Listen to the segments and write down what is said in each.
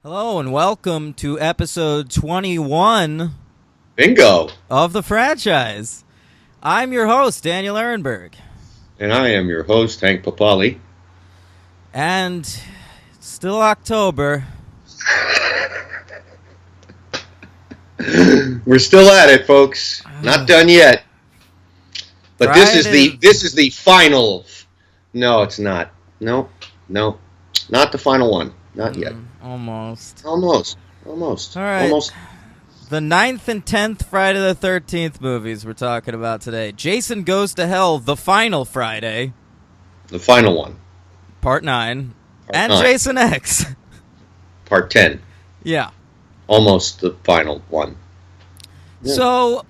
Hello and welcome to episode 21 Bingo. of the franchise. I'm your host, Daniel Ehrenberg. And I am your host, Hank Papali. And it's still October. We're still at it, folks. Not done yet. But this is the final. No, it's not. No. Not the final one. Not yet. Almost. Almost. All right. Almost. The 9th and 10th Friday the 13th movies we're talking about today. Jason Goes to Hell, The Final Friday. The final one. Part 9. Part and 9. Jason X. Part 10. Yeah. Almost the final one. Yeah. So,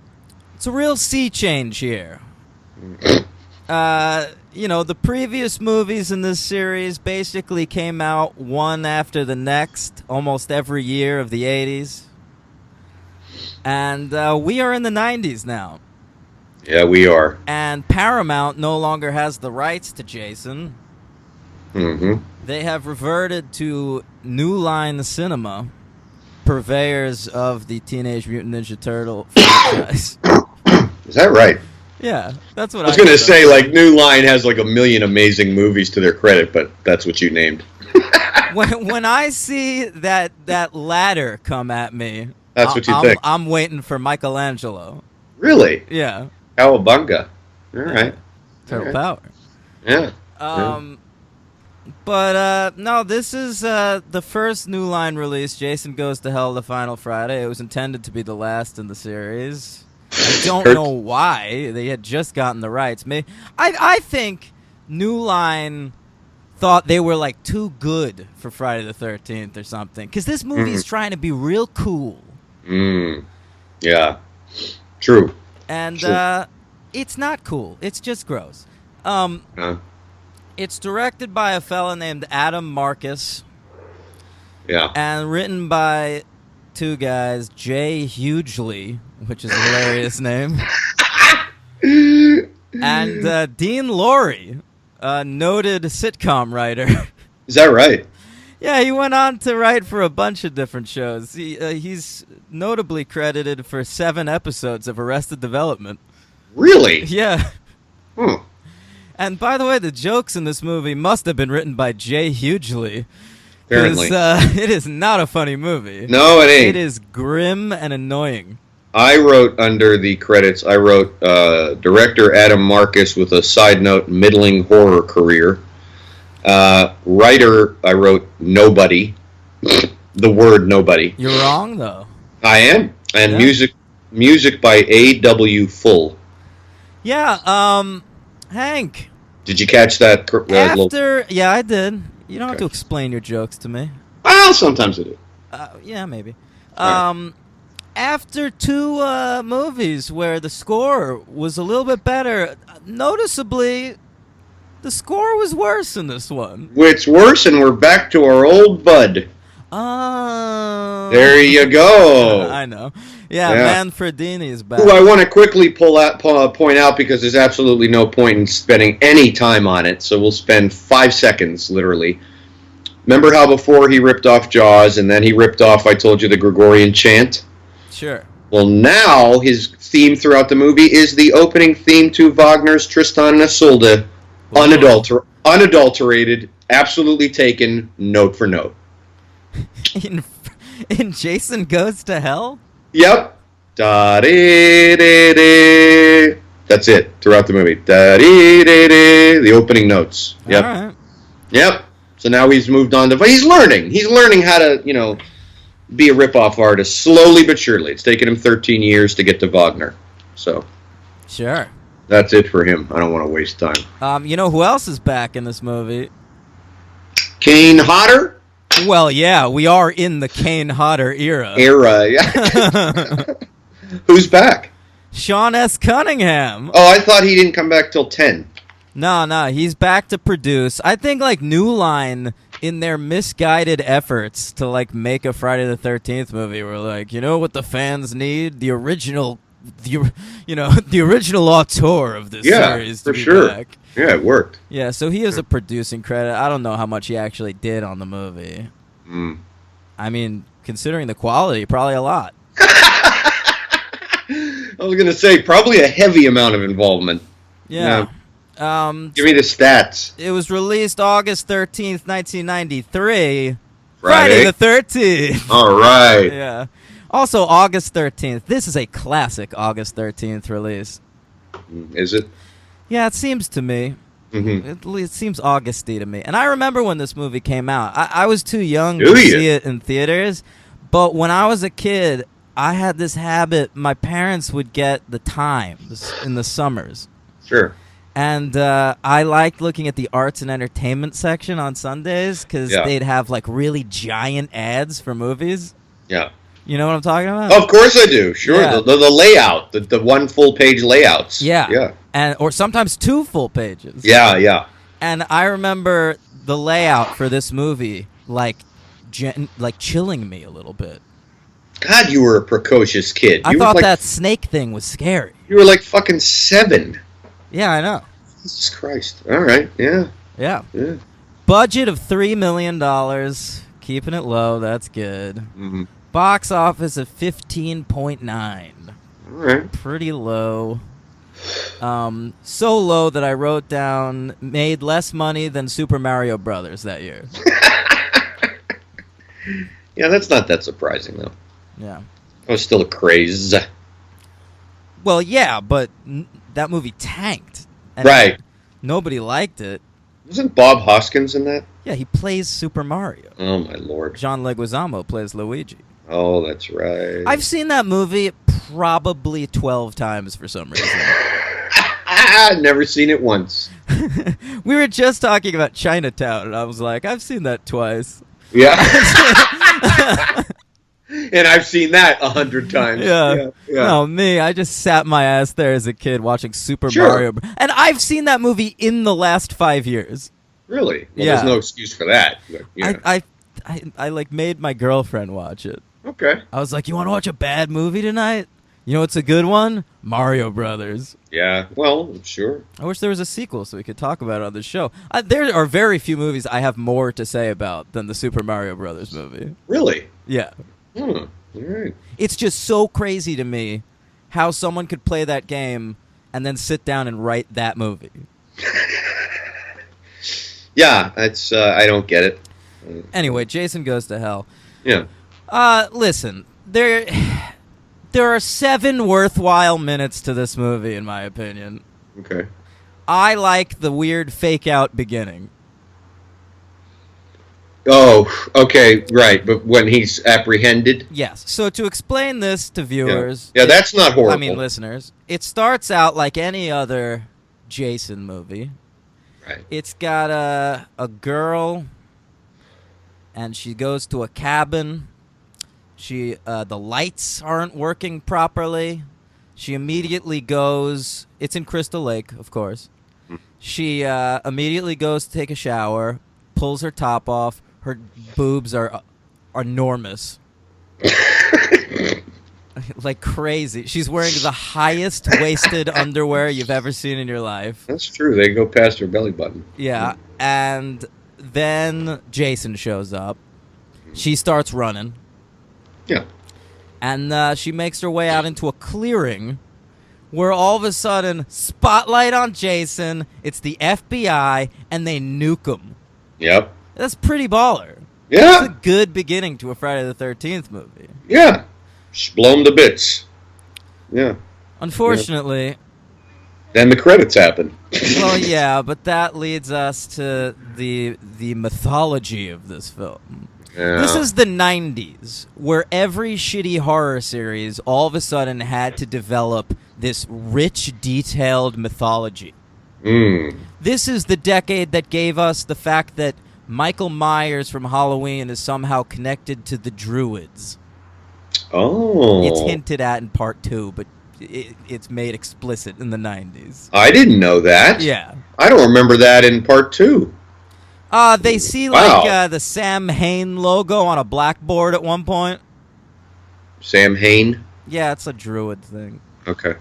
it's a real sea change here. The previous movies in this series basically came out one after the next, almost every year of the 80s. And we are in the 90s now. Yeah, we are. And Paramount no longer has the rights to Jason. Mm-hmm. They have reverted to New Line Cinema, purveyors of the Teenage Mutant Ninja Turtle franchise. Is that right? Yeah, that's what I was going to say, like, New Line has like a million amazing movies to their credit, but that's what you named. when I see that ladder come at me, that's what you think. I'm waiting for Michelangelo. Really? Yeah. Cowabunga. All right. Turtle Power. Yeah. But no, this is the first New Line release, Jason Goes to Hell, The Final Friday. It was intended to be the last in the series. I don't know why. They had just gotten the rights. I think New Line thought they were like too good for Friday the 13th or something. Because this movie is trying to be real cool. Yeah. True. And it's not cool. It's just gross. It's directed by a fella named Adam Marcus. Yeah. And written by two guys, Jay Hughley, which is a hilarious name, and Dean Lorey, a noted sitcom writer. Is that right? Yeah, he went on to write for a bunch of different shows. He's notably credited for 7 episodes of Arrested Development. Really? Yeah. Hmm. And by the way, the jokes in this movie must have been written by Jay Hughley. Apparently. It is not a funny movie. No, it ain't. It is grim and annoying. I wrote under the credits, director Adam Marcus with a side note, middling horror career. Writer, I wrote nobody. The word nobody. You're wrong, though. I am. And Yeah. music by A.W. Full. Yeah, Hank. Did you catch that? Yeah, I did. You don't have to explain your jokes to me. Well, sometimes I do. Yeah, maybe. Right. After 2 movies where the score was a little bit better, noticeably, the score was worse in this one. It's worse, and we're back to our old bud. There you go. I know. Yeah, Manfredini is back. Who I want to quickly point out because there's absolutely no point in spending any time on it, so we'll spend 5 seconds, literally. Remember how before he ripped off Jaws, and then he ripped off, I told you, the Gregorian chant? Sure. Well, now his theme throughout the movie is the opening theme to Wagner's Tristan and Isolde, unadulterated, absolutely taken, note for note. In Jason Goes to Hell? Yep. Da-dee-dee-dee. That's it throughout the movie. Da-dee-dee-dee. The opening notes. Yep. All right. Yep. So now he's moved on to... He's learning. He's learning how to, be a rip-off artist slowly but surely. It's taken him 13 years to get to Wagner. So... Sure. That's it for him. I don't want to waste time. You know who else is back in this movie? Kane Hodder? Well, yeah, we are in the Kane Hodder era. Yeah. Who's back? Sean S. Cunningham. Oh, I thought he didn't come back till 10. No, he's back to produce. I think, New Line, in their misguided efforts to, make a Friday the 13th movie, were like, you know what the fans need? The original auteur of this series to be back. Yeah, it worked. Yeah, so he has a producing credit. I don't know how much he actually did on the movie. I mean, considering the quality, probably a lot. I was going to say, probably a heavy amount of involvement. Yeah. Give me the stats. It was released August 13th, 1993. Friday the 13th. All right. Yeah. Also, August 13th. This is a classic August 13th release. Is it? Yeah, it seems to me. Mm-hmm. It seems Augusty to me. And I remember when this movie came out. I was too young Do to you? see it in theaters. But when I was a kid, I had this habit. My parents would get the Times in the summers. Sure. And I liked looking at the arts and entertainment section on Sundays because they'd have like really giant ads for movies. Yeah. You know what I'm talking about? Of course I do. Sure. Yeah. The layout, the one full page layouts. Yeah. Yeah. And or sometimes 2 full pages. Yeah. Yeah. And I remember the layout for this movie like chilling me a little bit. God, you were a precocious kid. I You thought were like, that snake thing was scary. You were like fucking 7. Yeah, I know. Jesus Christ. All right. Yeah. Yeah. Yeah. Budget of $3 million. Keeping it low. That's good. Mm-hmm. Box office of 15.9. All right. Pretty low. So low that I wrote down made less money than Super Mario Brothers that year. Yeah, that's not that surprising, though. Yeah. That was still a craze. Well, yeah, but that movie tanked. And Right. Nobody liked it. Wasn't Bob Hoskins in that? Yeah, he plays Super Mario. Oh, my Lord. John Leguizamo plays Luigi. Oh, that's right. I've seen that movie probably 12 times for some reason. Never seen it once. We were just talking about Chinatown, and I was like, I've seen that twice. Yeah. And I've seen that 100 times. Yeah. Yeah. No, me. I just sat my ass there as a kid watching Super Sure. Mario. And I've seen that movie in the last 5 years. Really? Well, Yeah. there's no excuse for that. But, yeah. I like made my girlfriend watch it. Okay. I was like, you want to watch a bad movie tonight? You know what's a good one? Mario Brothers. Yeah. Well, sure. I wish there was a sequel so we could talk about it on the show. There are very few movies I have more to say about than the Super Mario Brothers movie. Really? Yeah. All right. It's just so crazy to me how someone could play that game and then sit down and write that movie. Yeah, it's I don't get it. Anyway, Jason Goes to Hell. Yeah. Listen, there are 7 worthwhile minutes to this movie, in my opinion. Okay. I like the weird fake-out beginning. Oh, okay, right. But when he's apprehended? Yes. So to explain this to viewers... Yeah, that's not horrible. I mean, listeners. It starts out like any other Jason movie. Right. It's got a girl, and she goes to a cabin. The lights aren't working properly. She immediately goes... It's in Crystal Lake, of course. She immediately goes to take a shower, pulls her top off. Her boobs are enormous. Like crazy. She's wearing the highest waisted underwear you've ever seen in your life. That's true. They go past her belly button. Yeah, and then Jason shows up. She starts running. Yeah. And she makes her way out into a clearing where all of a sudden, spotlight on Jason, it's the FBI, and they nuke him. Yep. That's pretty baller. Yeah. It's a good beginning to a Friday the 13th movie. Yeah. Just blow him to bits. Yeah. Unfortunately... Then the credits happen. Well, yeah, but that leads us to the mythology of this film. Yeah. This is the 90s, where every shitty horror series all of a sudden had to develop this rich, detailed mythology. This is the decade that gave us the fact that Michael Myers from Halloween is somehow connected to the Druids. Oh. It's hinted at in part 2, but it's made explicit in the 90s. I didn't know that. Yeah. I don't remember that in part 2. They see Wow. like the Sam Hain logo on a blackboard at one point. Sam Hain? Yeah, it's a Druid thing. Okay.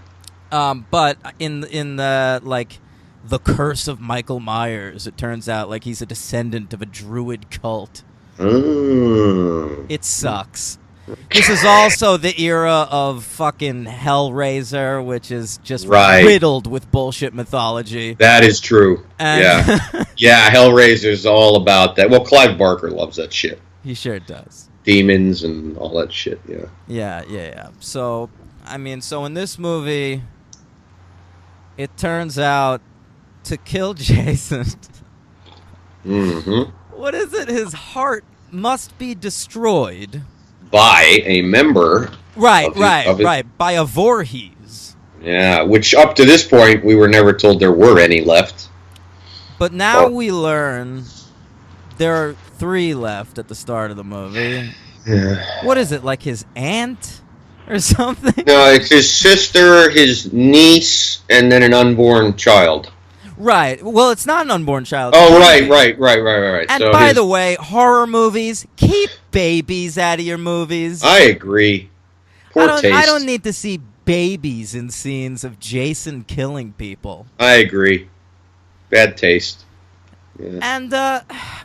But in the like the curse of Michael Myers, it turns out like he's a descendant of a Druid cult. It sucks. This is also the era of fucking Hellraiser, which is just riddled with bullshit mythology. That is true. And yeah. Yeah, Hellraiser's all about that. Well, Clive Barker loves that shit. He sure does. Demons and all that shit, yeah. Yeah. So, I mean, in this movie, it turns out to kill Jason. Mm-hmm. What is it? His heart must be destroyed. By a member. Right. By a Voorhees. Yeah, which up to this point, we were never told there were any left. But now we learn there are 3 left at the start of the movie. Yeah. What is it, like his aunt or something? No, it's his sister, his niece, and then an unborn child. Right. Well, it's not an unborn child. Oh, right. And so by the way, horror movies, keep babies out of your movies. I agree. Poor taste. I don't need to see babies in scenes of Jason killing people. I agree. Bad taste. Yeah. And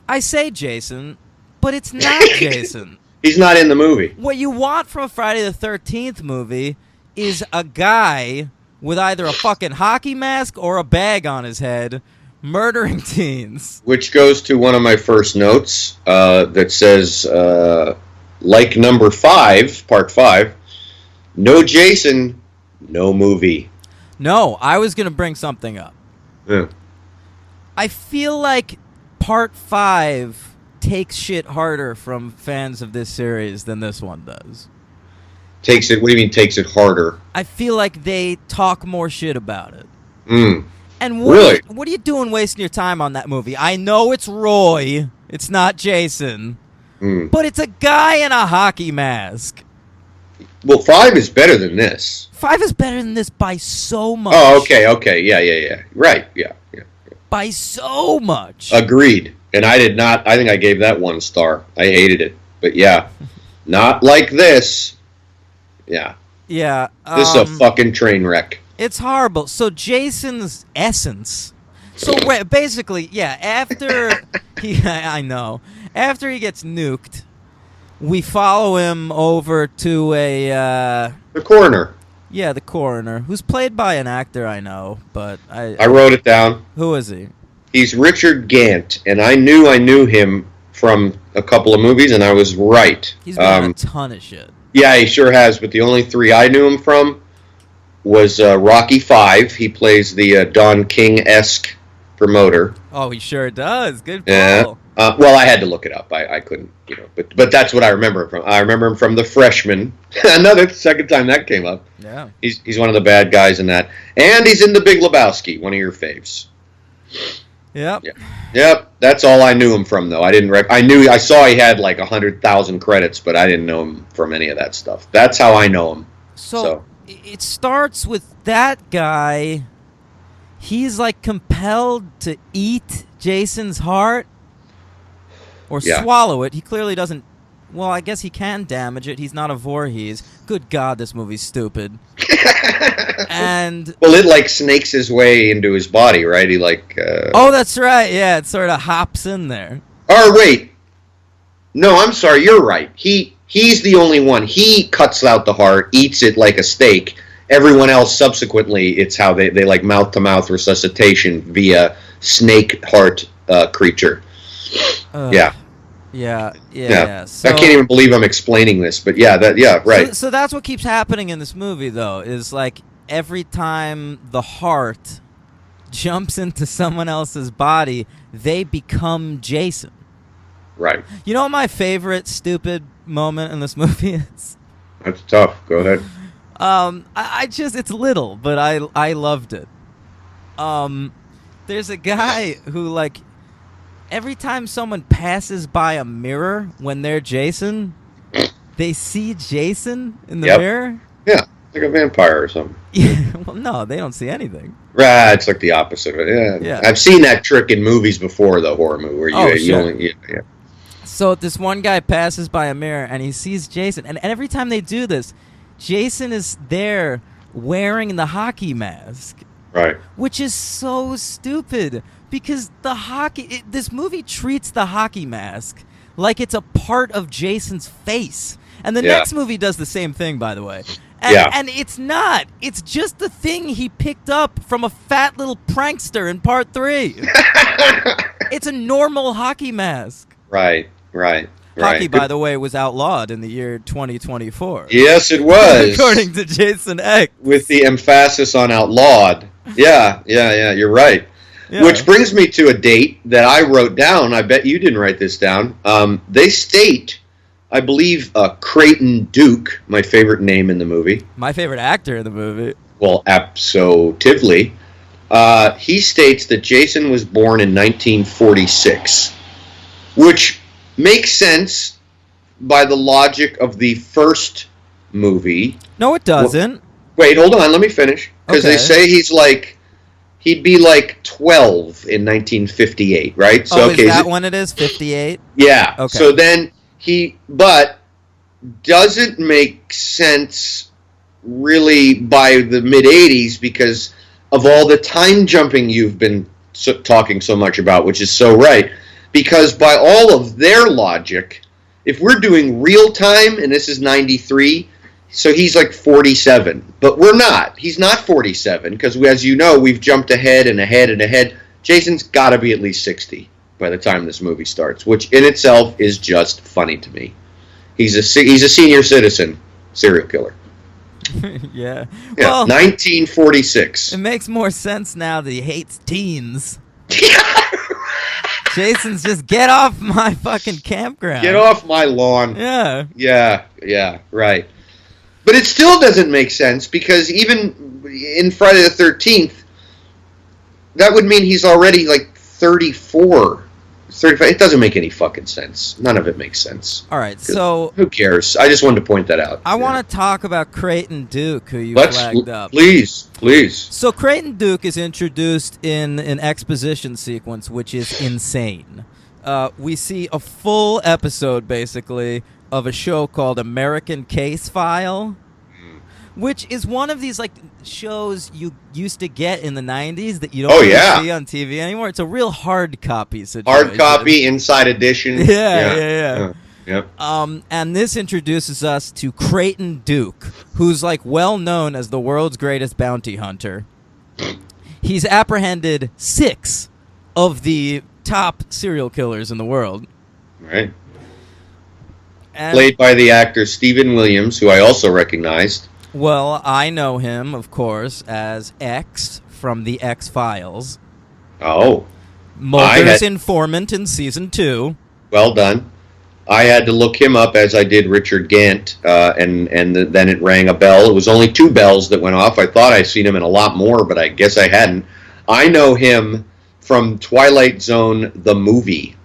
I say Jason, but it's not Jason. He's not in the movie. What you want from a Friday the 13th movie is a guy with either a fucking hockey mask or a bag on his head, murdering teens. Which goes to one of my first notes that says, like number 5, part 5, no Jason, no movie. No, I was going to bring something up. Yeah. I feel like part 5 takes shit harder from fans of this series than this one does. Takes it? What do you mean takes it harder? I feel like they talk more shit about it. And really? What are you doing wasting your time on that movie? I know it's Roy. It's not Jason. But it's a guy in a hockey mask. Well, 5 is better than this. 5 is better than this by so much. Oh, okay. Yeah. Right, yeah. By so much. Agreed. And I did not, I think I gave that 1 star. I hated it. But yeah, not like this. Yeah. Yeah. This is a fucking train wreck. It's horrible. So Jason's essence. So basically, yeah, after I know. After he gets nuked, we follow him over to the coroner. Yeah, the coroner, who's played by an actor I know, but I wrote it down. Who is he? He's Richard Gant, and I knew him from a couple of movies, and I was right. He's been in a ton of shit. Yeah, he sure has, but the only 3 I knew him from was Rocky V. He plays the Don King-esque promoter. Oh, he sure does. Good call. Yeah. Well, I had to look it up. I couldn't, but that's what I remember him from. I remember him from The Freshman. Another second time that came up. Yeah. He's one of the bad guys in that. And he's in The Big Lebowski, one of your faves. Yep. Yep. That's all I knew him from, though. I saw he had like 100,000 credits, but I didn't know him from any of that stuff. That's how I know him. So it starts with that guy. He's like compelled to eat Jason's heart or swallow it. He clearly doesn't. Well, I guess he can damage it. He's not a Voorhees. Good God, this movie's stupid. And well, it like snakes his way into his body, right? He like. Oh, that's right. Yeah, it sort of hops in there. Oh wait, no, I'm sorry. You're right. He's the only one. He cuts out the heart, eats it like a steak. Everyone else, subsequently, it's how they like mouth-to-mouth resuscitation via snake heart creature. Yeah. So, I can't even believe I'm explaining this, but right. So that's what keeps happening in this movie, though, is like every time the heart jumps into someone else's body, they become Jason. Right. You know what my favorite stupid moment in this movie is? That's tough. Go ahead. I just, it's little, but I loved it. There's a guy who, like, every time someone passes by a mirror when they're Jason, they see Jason in the mirror. Yeah, like a vampire or something. Yeah, well, no, they don't see anything. Right, it's like the opposite. Yeah. I've seen that trick in movies before, the horror movie, where you only. Yeah. So this one guy passes by a mirror and he sees Jason, and every time they do this, Jason is there wearing the hockey mask. Right. Which is so stupid because this movie treats the hockey mask like it's a part of Jason's face. And the Yeah. next movie does the same thing, by the way. Yeah. And it's not. It's just the thing he picked up from a fat little prankster in part 3. It's a normal hockey mask. Right. Hockey, by the way, was outlawed in the year 2024. Yes, it was. According to Jason X. With the emphasis on outlawed. Yeah, you're right. Yeah. Which brings me to a date that I wrote down. I bet you didn't write this down. They state, I believe, Creighton Duke, my favorite name in the movie. My favorite actor in the movie. Well, absolutely. He states that Jason was born in 1946, which makes sense by the logic of the first movie. No, it doesn't. Wait, hold on. Let me finish. Because they Okay. say he'd be like 12 in 1958, right? So, Is that when it is? 58? Yeah. Okay. So then but doesn't make sense really by the mid 80s because of all the time jumping you've been talking so much about, which is so right. Because by all of their logic, if we're doing real time, and this is 93, so he's like 47. But we're not. He's not 47 because, as you know, we've jumped ahead and ahead and ahead. Jason's got to be at least 60 by the time this movie starts, which in itself is just funny to me. He's a senior citizen serial killer. Yeah. Yeah, Well, 1946. it makes more sense now that he hates teens. Jason's just get off my fucking campground. Get off my lawn. Yeah. Yeah, right. But it still doesn't make sense because even in Friday the 13th, that would mean he's already like 34, 35. It doesn't make any fucking sense. None of it makes sense. All right, so Who cares? I just wanted to point that out. I want to talk about Creighton Duke, who you Let's flagged up. please. So Creighton Duke is introduced in an exposition sequence, which is insane. We see a full episode, basically, of a show called American Case File, which is one of these like shows you used to get in the 90s that you don't really see on TV anymore. It's a real hard copy situation. Hard copy, inside edition. Yeah. Yep. And this introduces us to Creighton Duke, who's like well known as the world's greatest bounty hunter. He's apprehended 6 of the top serial killers in the world. Right. And, Played by the actor Stephen Williams, who I also recognized. well, I know him, of course, as X from the X-Files. Oh, Mulder's informant in season 2. well done. I had to look him up as I did Richard Gant, and then it rang a bell. It was only 2 bells that went off. I thought I'd seen him in a lot more, but I guess I hadn't. I know him from Twilight Zone, the movie,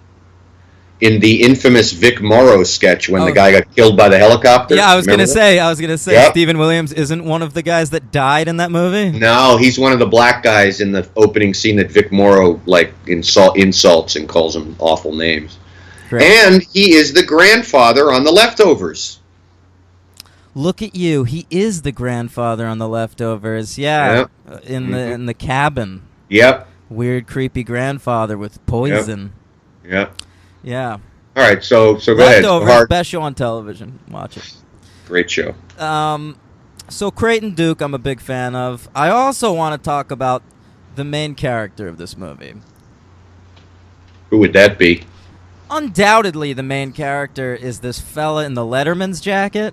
in the infamous Vic Morrow sketch when the guy got killed by the helicopter. Yeah, I was gonna say, Yep. Stephen Williams isn't one of the guys that died in that movie. No, he's one of the black guys in the opening scene that Vic Morrow insults and calls them awful names. Great. And he is the grandfather on The Leftovers. Look at you. He is the grandfather on The Leftovers. Yeah, in the cabin. Yep. Weird, creepy grandfather with poison. Yep. Yeah. All right, so go ahead. Leftovers, best show on television. Watch it. Great show. So Creighton Duke, I'm a big fan of. I also want to talk about the main character of this movie. Who would that be? Undoubtedly, the main character is this fella in the Letterman's jacket.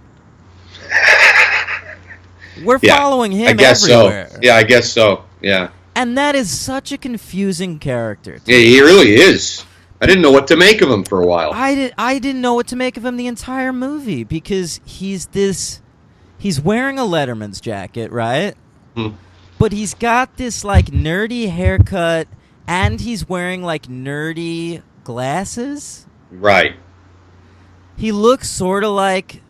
We're following him I guess everywhere. so. Yeah, I guess so. Yeah. And that is such a confusing character. Yeah, he really is. I didn't know what to make of him for a while. I didn't know what to make of him the entire movie because he's wearing a Letterman's jacket, right? But he's got this like nerdy haircut and he's wearing like nerdy glasses. Right. He looks sort of like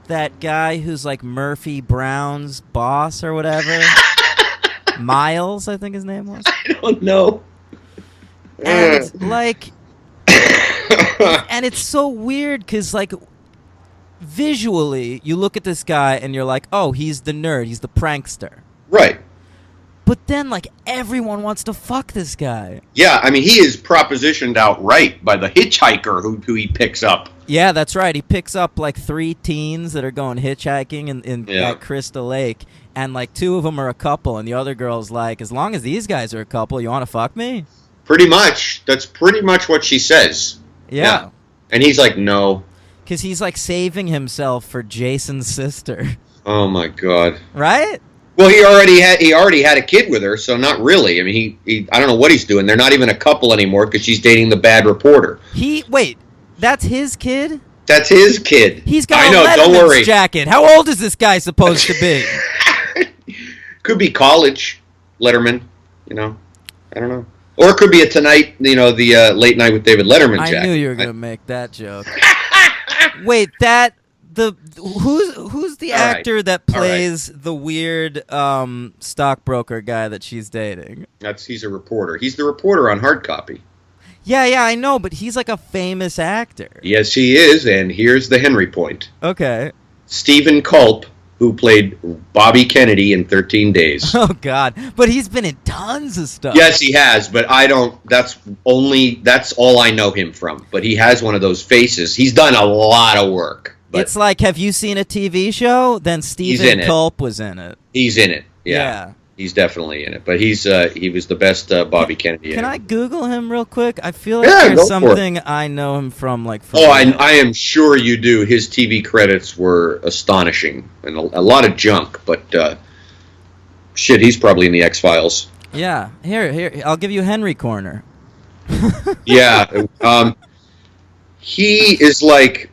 that guy who's like Murphy Brown's boss or whatever. Miles, I think his name was. I don't know. And like and it's so weird because like visually you look at this guy and you're like, oh, he's the nerd, he's the prankster. Right. But then, like, everyone wants to fuck this guy. Yeah, I mean, he is propositioned outright by the hitchhiker who he picks up. Yeah, that's right. He picks up like 3 teens that are going hitchhiking Yeah. at Crystal Lake, and like 2 of them are a couple, and the other girl's like, as long as these guys are a couple, you want to fuck me? Pretty much. That's pretty much what she says. Yeah. And he's like, no. Because he's like saving himself for Jason's sister. Oh, my God. Right? Well, he already had a kid with her, so not really. I mean, he I don't know what he's doing. They're not even a couple anymore because she's dating the bad reporter. Wait, that's his kid? That's his kid. He's got I a know, don't Letterman's worry. jacket. How old is this guy supposed to be? Could be college, Letterman, you know. I don't know. Or it could be a Tonight, you know, the Late Night with David Letterman jacket. I knew you were going to make that joke. Wait, who's the All right. actor that All right. plays the weird stockbroker guy that she's dating? He's a reporter. He's the reporter on Hard Copy. Yeah, I know, but he's like a famous actor. Yes, he is, and here's the Henry point. Okay. Stephen Culp, who played Bobby Kennedy in 13 Days. Oh God, but he's been in tons of stuff. Yes, he has, but that's all I know him from. But he has one of those faces. He's done a lot of work. But It's like, have you seen a TV show? Then in Stephen it. Culp was in it. he's in it. Yeah. Yeah. He's definitely in it. But he was the best Bobby Kennedy. Can in I it. Google him real quick? I feel like Yeah, there's go for it. something I know him from, like. From Oh, I am sure you do. His TV credits were astonishing and a lot of junk, but shit, he's probably in the X-Files. Yeah. Here. I'll give you Henry Corner. Yeah, he is like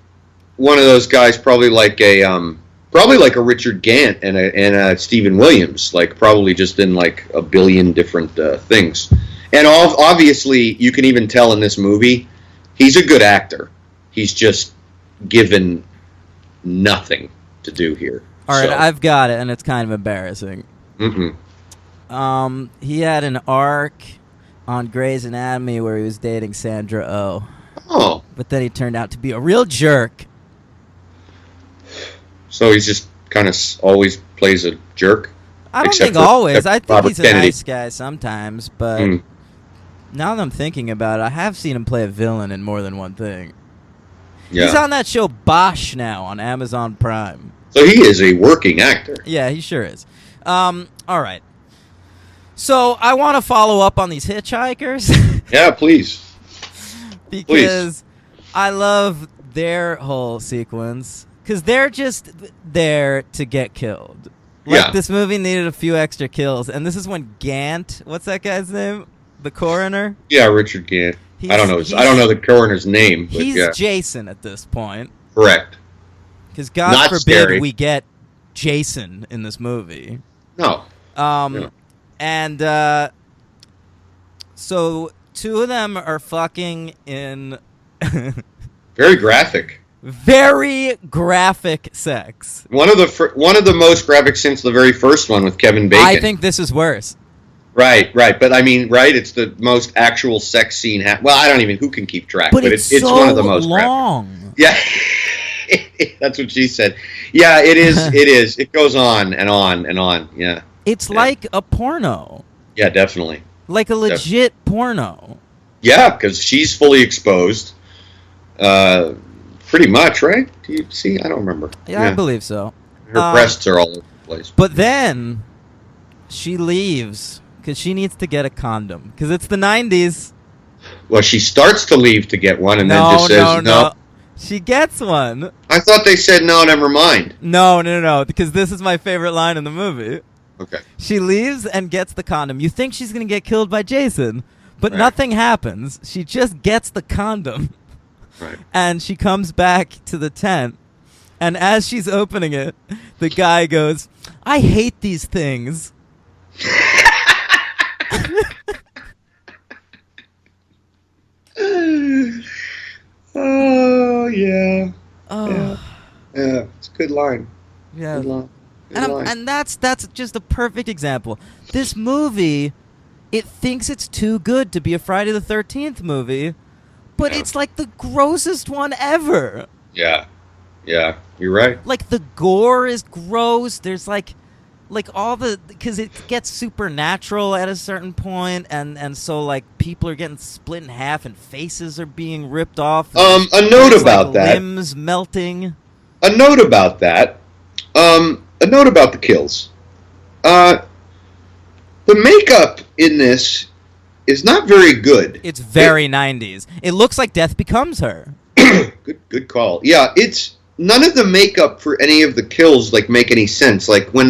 one of those guys, probably like a Richard Gant and a Stephen Williams, like probably just in like a billion different things. And obviously, you can even tell in this movie, he's a good actor. He's just given nothing to do here. All right, So, I've got it, and it's kind of embarrassing. mm-mm. He had an arc on Grey's Anatomy where he was dating Sandra Oh, Oh, but then he turned out to be a real jerk. so he's just kind of always plays a jerk. I don't Except think for- always. except I think Robert he's a Kennedy. nice guy sometimes, but Mm. now that I'm thinking about it, I have seen him play a villain in more than one thing. Yeah. He's on that show Bosch now on Amazon Prime. So he is a working actor. Yeah, he sure is. All right. So I want to follow up on these hitchhikers Yeah, please. because I love their whole sequence because they're just there to get killed. Like Yeah. this movie needed a few extra kills, and this is when Gant, what's that guy's name? The coroner? Yeah, Richard Gant. I don't know. He's- I don't know the coroner's name, but He's yeah, Jason at this point. correct. Because God Not forbid scary. we get Jason in this movie. No. Yeah. And so 2 of them are fucking in Very graphic. very graphic sex. One of the most graphic since the very first one with Kevin Bacon. I think this is worse. Right. But I mean, right? It's the most actual sex scene. Well, I don't even. Who can keep track? But it's so one of the most graphic. long. Yeah. That's what she said. Yeah, it is. It is. It goes on and on and on. Yeah. It's Yeah. like a porno. Yeah, definitely. Like a legit porno. Yeah, because she's fully exposed. Pretty much, right? Do you see? I don't remember. Yeah, I believe so. Her breasts are all over the place. But then she leaves because she needs to get a condom. Because it's the 90s. Well, she starts to leave to get one, and then No, just says no. She gets one. I thought they said no, never mind. No. Because this is my favorite line in the movie. Okay. She leaves and gets the condom. You think she's going to get killed by Jason, but Right. nothing happens. She just gets the condom. Right. And she comes back to the tent. And as she's opening it, the guy goes, I hate these things. Oh yeah. Oh, Yeah. It's a good line. yeah. Good line. Good And, line. and that's just a perfect example. This movie, it thinks it's too good to be a Friday the 13th movie, but Yeah. it's like the grossest one ever. Yeah. Yeah. You're right. Like the gore is gross. There's like like all the because it gets supernatural at a certain point, and so like people are getting split in half and faces are being ripped off. A note about like that. Limbs melting. A note about that. A note about the kills. The makeup in this is not very good. It's very 90s. It looks like Death Becomes Her. Good call. Yeah, it's none of the makeup for any of the kills like make any sense. Like when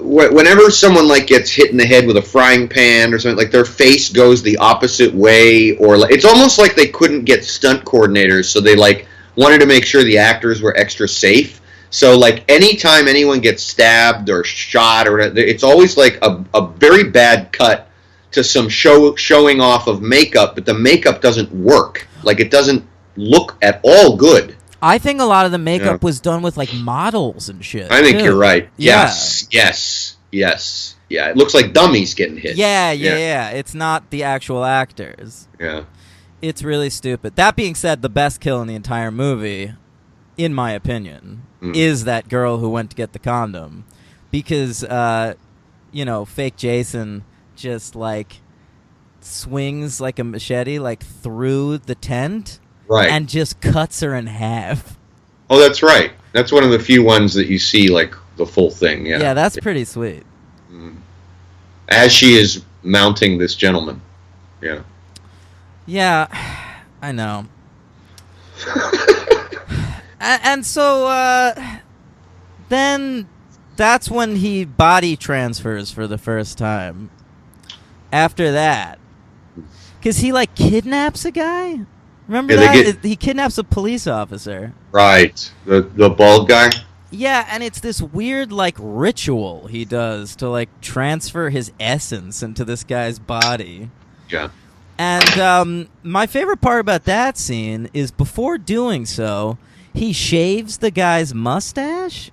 whenever someone like gets hit in the head with a frying pan or something, like their face goes the opposite way, or like, it's almost like they couldn't get stunt coordinators, so they like wanted to make sure the actors were extra safe. So like anytime anyone gets stabbed or shot or whatever, it's always like a very bad cut to some showing off of makeup, but the makeup doesn't work. Like it doesn't look at all good. I think a lot of the makeup was done with like models and shit. I think too. you're right. Yeah. Yes. Yeah, it looks like dummies getting hit. Yeah. It's not the actual actors. Yeah. It's really stupid. That being said, the best kill in the entire movie, in my opinion, is that girl who went to get the condom. Because, fake Jason just, like, swings like a machete, like, through the tent. Right. And just cuts her in half. Oh, that's right. That's one of the few ones that you see, like, the full thing. Yeah, that's pretty sweet. As she is mounting this gentleman. Yeah. Yeah, I know. and so then that's when he body transfers for the first time. After that. Because he, like, kidnaps a guy? Remember that? He kidnaps a police officer. Right. The bald guy? Yeah, and it's this weird, like, ritual he does to, like, transfer his essence into this guy's body. Yeah. And my favorite part about that scene is before doing so, he shaves the guy's mustache.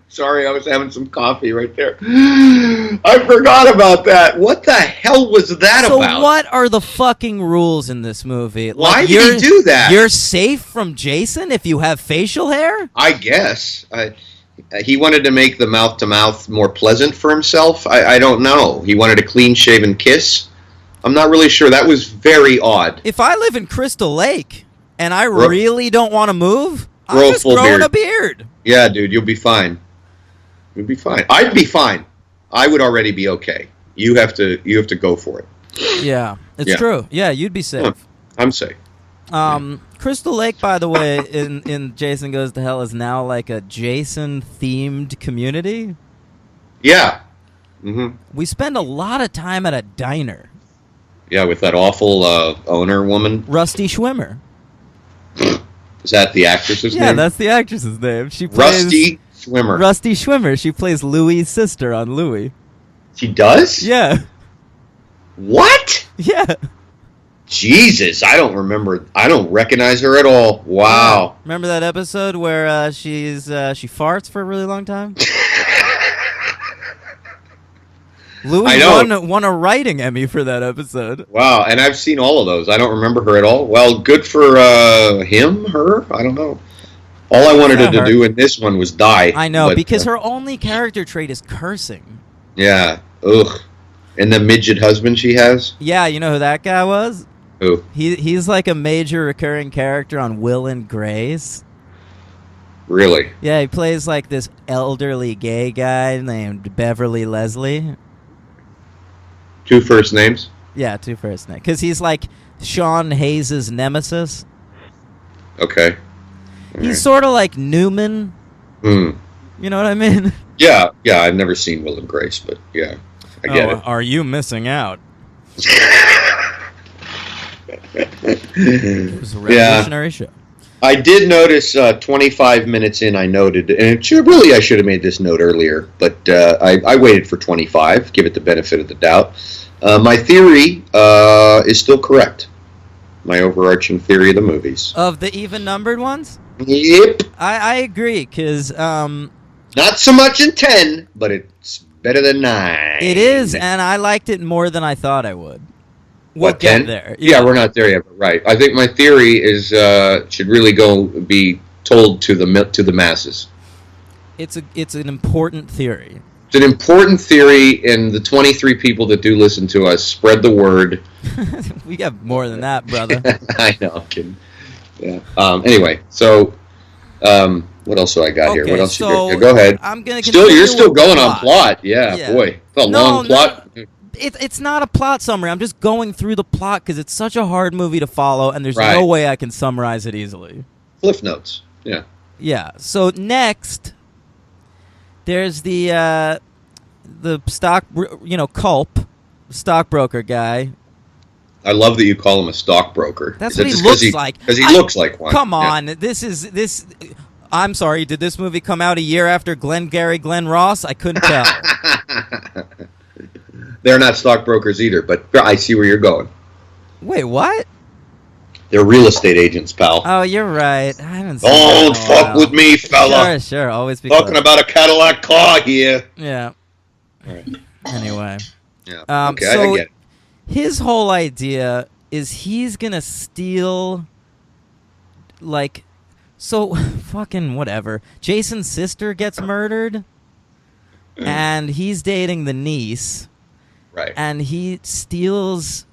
Sorry, I was having some coffee right there. I forgot about that. What the hell was that about? So what are the fucking rules in this movie? Why did he do that? You're safe from Jason if you have facial hair? I guess. He wanted to make the mouth-to-mouth more pleasant for himself. I don't know. He wanted a clean-shaven kiss. I'm not really sure. That was very odd. If I live in Crystal Lake and I really don't want to move, I'm just growing a beard. Yeah, dude, you'll be fine. You'll be fine. I'd be fine. I would already be okay. You have to go for it. Yeah, it's true. Yeah, you'd be safe. I'm safe. Crystal Lake, by the way, in Jason Goes to Hell is now like a Jason-themed community. Yeah. Mm-hmm. We spend a lot of time at a diner. Yeah, with that awful owner woman. Rusty Schwimmer. Is that the actress's name? Yeah, that's the actress's name. She plays Rusty Schwimmer. Rusty Schwimmer. She plays Louie's sister on Louie. She does? Yeah. What? Yeah. Jesus, I don't remember. I don't recognize her at all. Wow. Remember that episode where she farts for a really long time? Louis won a writing Emmy for that episode. Wow, and I've seen all of those. I don't remember her at all. Well, good for her. I don't know. All I wanted her to do in this one was die. I know, because her only character trait is cursing. Yeah. Ugh. And the midget husband she has? Yeah, you know who that guy was? Who? He's like a major recurring character on Will and Grace. Really? Yeah, he plays like this elderly gay guy named Beverly Leslie. 2 first names? Yeah, 2 first names. Because he's like Sean Hayes' nemesis. Okay. He's sort of like Newman. You know what I mean? Yeah, I've never seen Will and Grace, but yeah, I get it. Are you missing out? It was a revolutionary show. I did notice 25 minutes in, I noted, and I should have made this note earlier, but I waited for 25, give it the benefit of the doubt. My theory is still correct. My overarching theory of the movies. Of the even-numbered ones? Yep. I agree, because... not so much in 10, but it's better than 9. It is, and I liked it more than I thought I would. What, 10? There. Yeah, we're not there yet, but right. I think my theory is should really be told to the masses. It's an important theory. It's an important theory, and the 23 people that do listen to us, spread the word. We got more than that, brother. I know, I'm kidding. Yeah. Anyway, so what else do I got here? What else? So go ahead. I'm gonna you're still going plot. on plot. Yeah, boy, it's a long plot. It's not a plot summary. I'm just going through the plot because it's such a hard movie to follow, and there's Right. no way I can summarize it easily. Cliff notes. Yeah. Yeah. So next, there's the stock, Culp, stockbroker guy. I love that you call him a stockbroker. That's what he looks like. Because he looks like one. Come on, this. I'm sorry. Did this movie come out a year after Glenn Ross? I couldn't tell. They're not stockbrokers either, but I see where you're going. Wait, what? They're real estate agents, pal. Oh, you're right. I haven't seen Don't that in a fuck while. with me, fella. Sure. Always be Talking clever. about a Cadillac car here. Yeah. All right. Anyway. Yeah. Okay, so I get it. his whole idea is he's gonna steal, fucking whatever. Jason's sister gets murdered, and he's dating the niece, Right. and he steals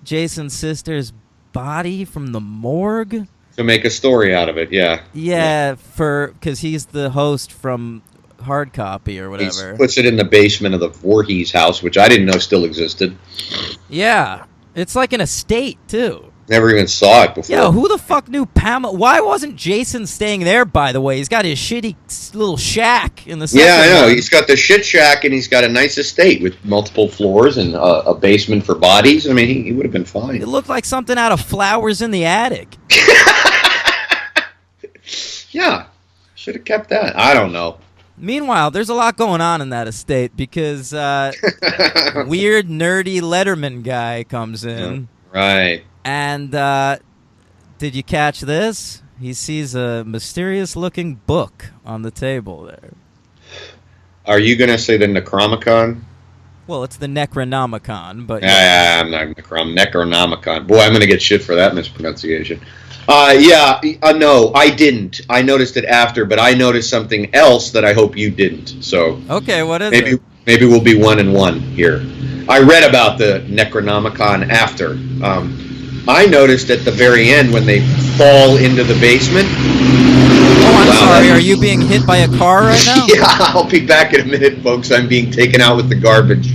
Jason's sister's body from the morgue. To make a story out of it, yeah. Yeah, because he's the host from Hard Copy or He whatever. puts it in the basement of the Voorhees house, which I didn't know still existed. Yeah, it's like an estate too. Never even saw it before. Yeah, who the fuck knew Pamela? Why wasn't Jason staying there, by the way? He's got his shitty little shack in the second Yeah, I know. one. He's got the shit shack, and he's got a nice estate with multiple floors and a basement for bodies. I mean, he would have been fine. It looked like something out of Flowers in the Attic. Yeah, should have kept that. I don't know. Meanwhile, there's a lot going on in that estate because weird, nerdy Letterman guy comes in. Right. And did you catch this? He sees a mysterious-looking book on the table there. Are you going to say the Necronomicon? Well, it's the Necronomicon, but... Yeah, I'm not Necronomicon. Boy, I'm going to get shit for that mispronunciation. No, I didn't. I noticed it after, but I noticed something else that I hope you didn't. So Okay, what is it? maybe we'll be 1-1 here. I read about the Necronomicon after. I noticed at the very end when they fall into the basement. Oh, I'm sorry. Are you being hit by a car right now? Yeah, I'll be back in a minute, folks. I'm being taken out with the garbage.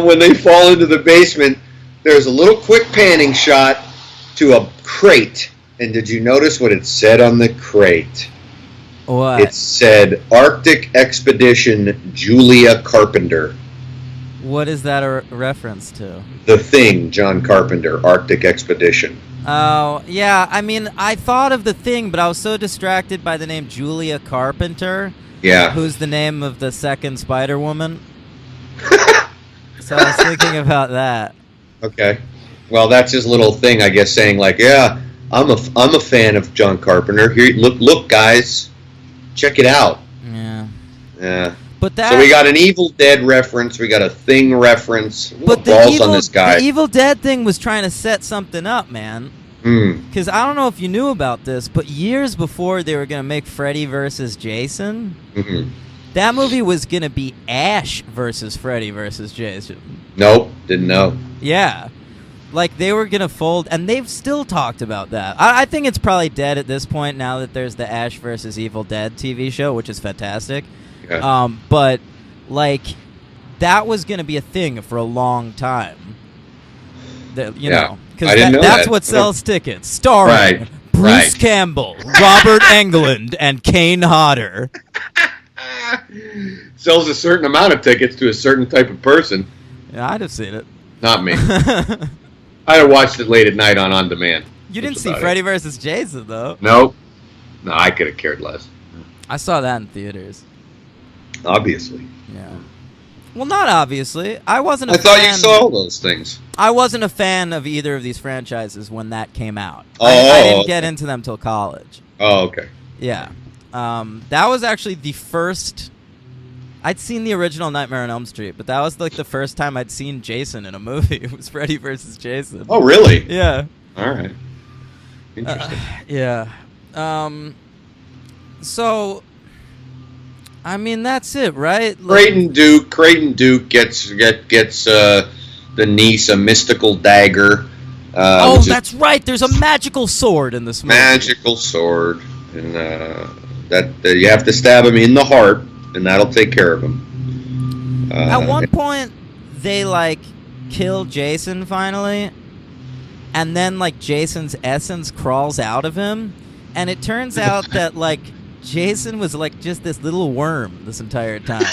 When they fall into the basement, there's a little quick panning shot to a crate. And did you notice what it said on the crate? What? It said Arctic Expedition Julia Carpenter. What is that a reference to? The Thing, John Carpenter, Arctic Expedition. Oh, yeah. I mean, I thought of The Thing, but I was so distracted by the name Julia Carpenter, Yeah. who's the name of the second Spider-Woman. So I was thinking about that. Okay. Well, that's his little thing, I guess, saying like, yeah, I'm a fan of John Carpenter. Here, look, guys, check it out. Yeah. Yeah. But that. So we got an Evil Dead reference. We got a Thing reference. But the balls on this guy. The Evil Dead thing was trying to set something up, man. Because I don't know if you knew about this, but years before they were going to make Freddy versus Jason, that movie was going to be Ash versus Freddy versus Jason. Nope, didn't know. Yeah. Like, they were going to fold, and they've still talked about that. I think it's probably dead at this point now that there's the Ash versus Evil Dead TV show, which is fantastic. Yeah. But, like, that was going to be a thing for a long time. You know, I didn't know that's that. what sells tickets. Starring Bruce Campbell, Robert Englund, and Kane Hodder. Sells a certain amount of tickets to a certain type of person. Yeah, I'd have seen it. Not me. I'd have watched it late at night on demand. You didn't see Freddy versus Jason, though. Nope. No, I could have cared less. I saw that in theaters. Obviously. Yeah. Well, not obviously. I wasn't a I fan. thought you saw those things. I wasn't a fan of either of these franchises when that came out. Oh, I didn't get into them till college. Oh, okay. Yeah. That was actually the first I'd seen the original Nightmare on Elm Street, but that was like the first time I'd seen Jason in a movie. It was Freddy versus Jason. Oh, really? Yeah. All right. Interesting. Yeah. So, I mean, that's it, right? Creighton Duke gets the niece a mystical dagger. That's right. There's a magical sword in this movie. Magical sword, and that you have to stab him in the heart, and that'll take care of him. At one point, they like kill Jason finally, and then like Jason's essence crawls out of him, and it turns out that like Jason was like just this little worm this entire time.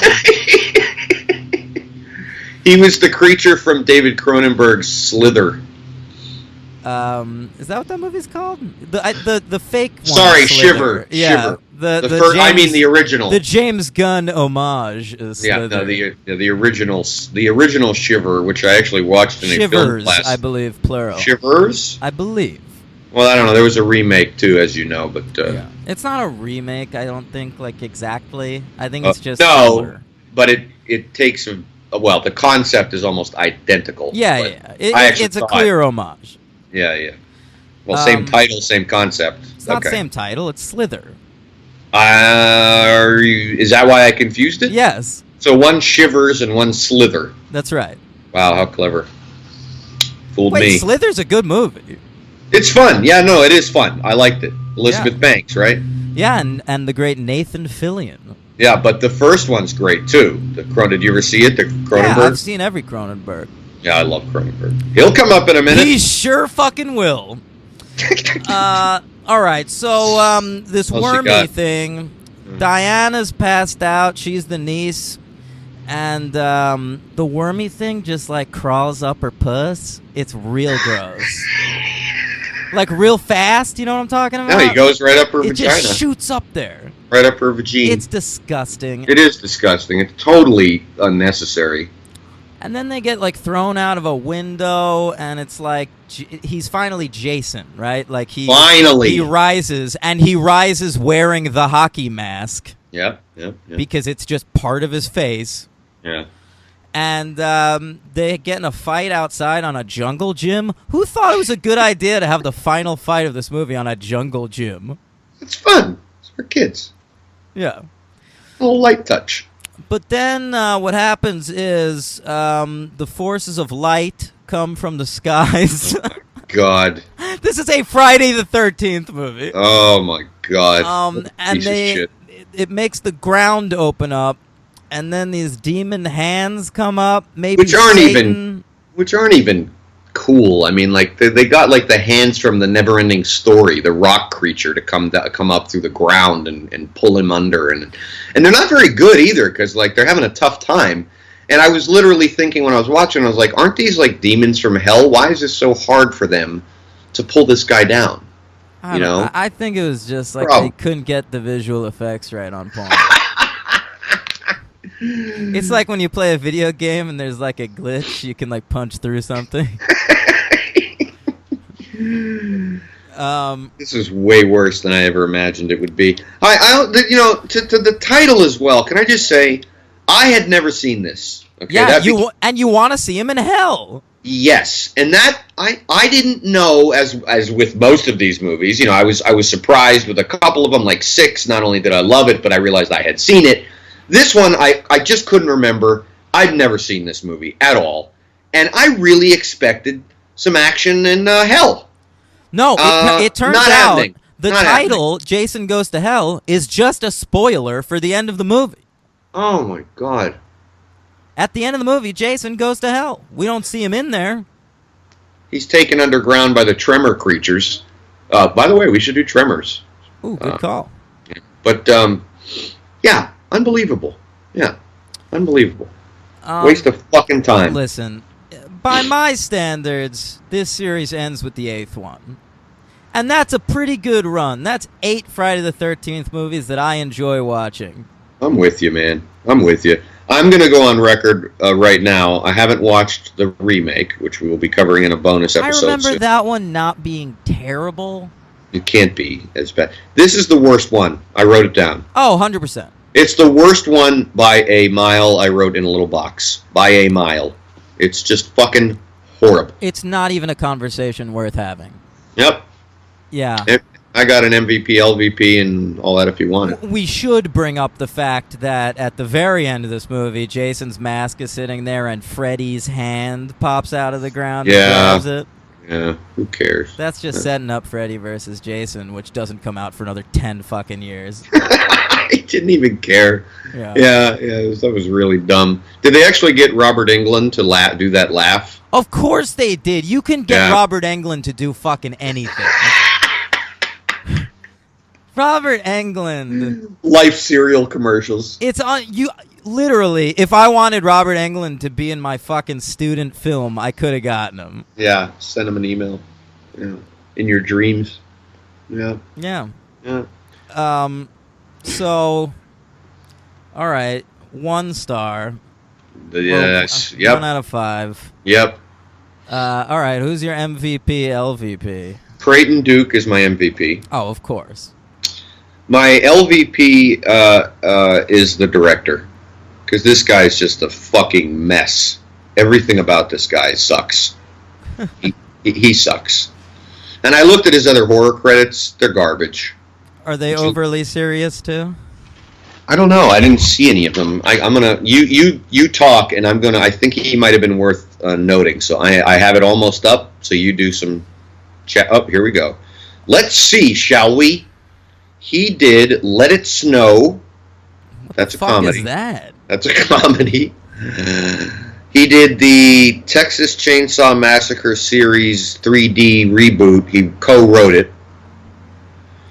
He was the creature from David Cronenberg's Slither. Is that what that movie's called? The fake one. Sorry, Slither. Shiver. Yeah, Shiver. the the original. The James Gunn homage is Slither. The original Shiver, which I actually watched in a film class. I believe, plural. Shivers? I believe. Well, I don't know. There was a remake too, as you know, but yeah. It's not a remake. I don't think like exactly. I think it's just no, similar. But it takes the concept is almost identical. Yeah. It's a clear homage. Yeah. Well, same title, same concept. It's not the same title. It's Slither. Is that why I confused it? Yes. So one Shivers and one Slither. That's right. Wow, how clever. Fooled me. me. Slither's a good movie. It's fun. Yeah, no, it is fun. I liked it. Elizabeth Banks, right? Yeah, and the great Nathan Fillion. Yeah, but the first one's great too. Did you ever see it? The Cronenberg? Yeah, I've seen every Cronenberg. Yeah, I love Cronenberg. He'll come up in a minute. He sure fucking will. All right, so this wormy thing, Diana's passed out. She's the niece, and the wormy thing just like crawls up her puss. It's real gross. Like real fast, you know what I'm talking about? No, he goes right up her vagina. It just shoots up there. Right up her vagina. It's disgusting. It is disgusting. It's totally unnecessary. And then they get like thrown out of a window, and it's like he's finally Jason, right? Like he rises, and he rises wearing the hockey mask. Yeah. Because it's just part of his face. Yeah. And they get in a fight outside on a jungle gym. Who thought it was a good idea to have the final fight of this movie on a jungle gym? It's fun. It's for kids. Yeah. A little light touch. But then what happens is the forces of light come from the skies. Oh my God. This is a Friday the 13th movie. Oh my God. And it makes the ground open up, and then these demon hands come up, which aren't even cool. I mean, like they got like the hands from the Neverending Story, the rock creature, to come up through the ground and pull him under, and they're not very good either, because like they're having a tough time. And I was literally thinking when I was watching, I was like, aren't these like demons from hell? Why is this so hard for them to pull this guy down? I think it was just like they couldn't get the visual effects right on point. It's like when you play a video game and there's like a glitch, you can like punch through something. This is way worse than I ever imagined it would be. To the title as well. Can I just say, I had never seen this. Okay, yeah, you want to see him in hell. Yes, and that I didn't know, as with most of these movies. I was surprised with a couple of them, like 6. Not only did I love it, but I realized I had seen it. This one, I just couldn't remember. I'd never seen this movie at all. And I really expected some action in hell. No, it turns out the title, Jason Goes to Hell, is just a spoiler for the end of the movie. Oh, my God. At the end of the movie, Jason goes to hell. We don't see him in there. He's taken underground by the Tremor creatures. By the way, we should do Tremors. Ooh, good call. Yeah. But, yeah. Unbelievable. Yeah. Unbelievable. Waste of fucking time. Listen, by my standards, this series ends with the 8th one. And that's a pretty good run. That's 8 Friday the 13th movies that I enjoy watching. I'm with you, man. I'm with you. I'm going to go on record right now. I haven't watched the remake, which we will be covering in a bonus episode. I remember that one not being terrible. It can't be as bad. This is the worst one. I wrote it down. Oh, 100%. It's the worst one by a mile. I wrote in a little box. By a mile. It's just fucking horrible. It's not even a conversation worth having. Yep. Yeah. I got an MVP, LVP, and all that if you want it. We should bring up the fact that at the very end of this movie, Jason's mask is sitting there and Freddy's hand pops out of the ground and grabs it. Yeah, who cares? That's just setting up Freddy versus Jason, which doesn't come out for another 10 fucking years. I didn't even care. Yeah. That was really dumb. Did they actually get Robert Englund to do that laugh? Of course they did. You can get Robert Englund to do fucking anything. Robert Englund. Life cereal commercials. It's on you. Literally, if I wanted Robert Englund to be in my fucking student film, I could have gotten him. Yeah, send him an email. Yeah, in your dreams. Yeah. Yeah. Yeah. So, all right, 1 star. Yes. Well, 1 out of 5. Yep. All right, who's your MVP, LVP? Creighton Duke is my MVP. Oh, of course. My LVP is the director, because this guy's just a fucking mess. Everything about this guy sucks. He sucks. And I looked at his other horror credits; they're garbage. Are they overly serious too? I don't know. I didn't see any of them. I'm gonna you talk, and I'm gonna. I think he might have been worth noting. So I have it almost up. So you do some chat. Oh, here we go. Let's see, shall we? He did Let It Snow. That's a comedy. What the fuck is that? That's a comedy. He did the Texas Chainsaw Massacre series 3D reboot. He co-wrote it.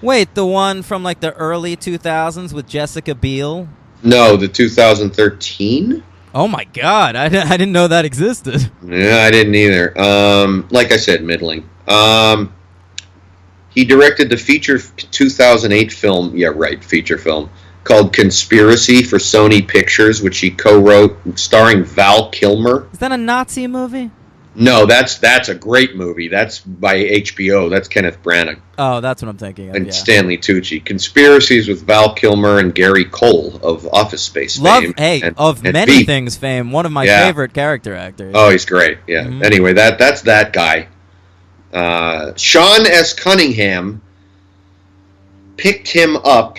Wait, the one from like the early 2000s with Jessica Biel? No, the 2013. Oh my god, I didn't know that existed. Yeah, I didn't either. Like I said, middling. He directed the feature 2008 film. Yeah, right, feature film called Conspiracy for Sony Pictures, which he co-wrote, starring Val Kilmer. Is that a Nazi movie? No, that's a great movie. That's by HBO. That's Kenneth Branagh. Oh, that's what I'm thinking of. And Stanley Tucci. Conspiracies with Val Kilmer and Gary Cole of Office Space fame. Of many things fame. One of my favorite character actors. Oh, he's great. Yeah. Mm-hmm. Anyway, that's that guy. Sean S. Cunningham picked him up.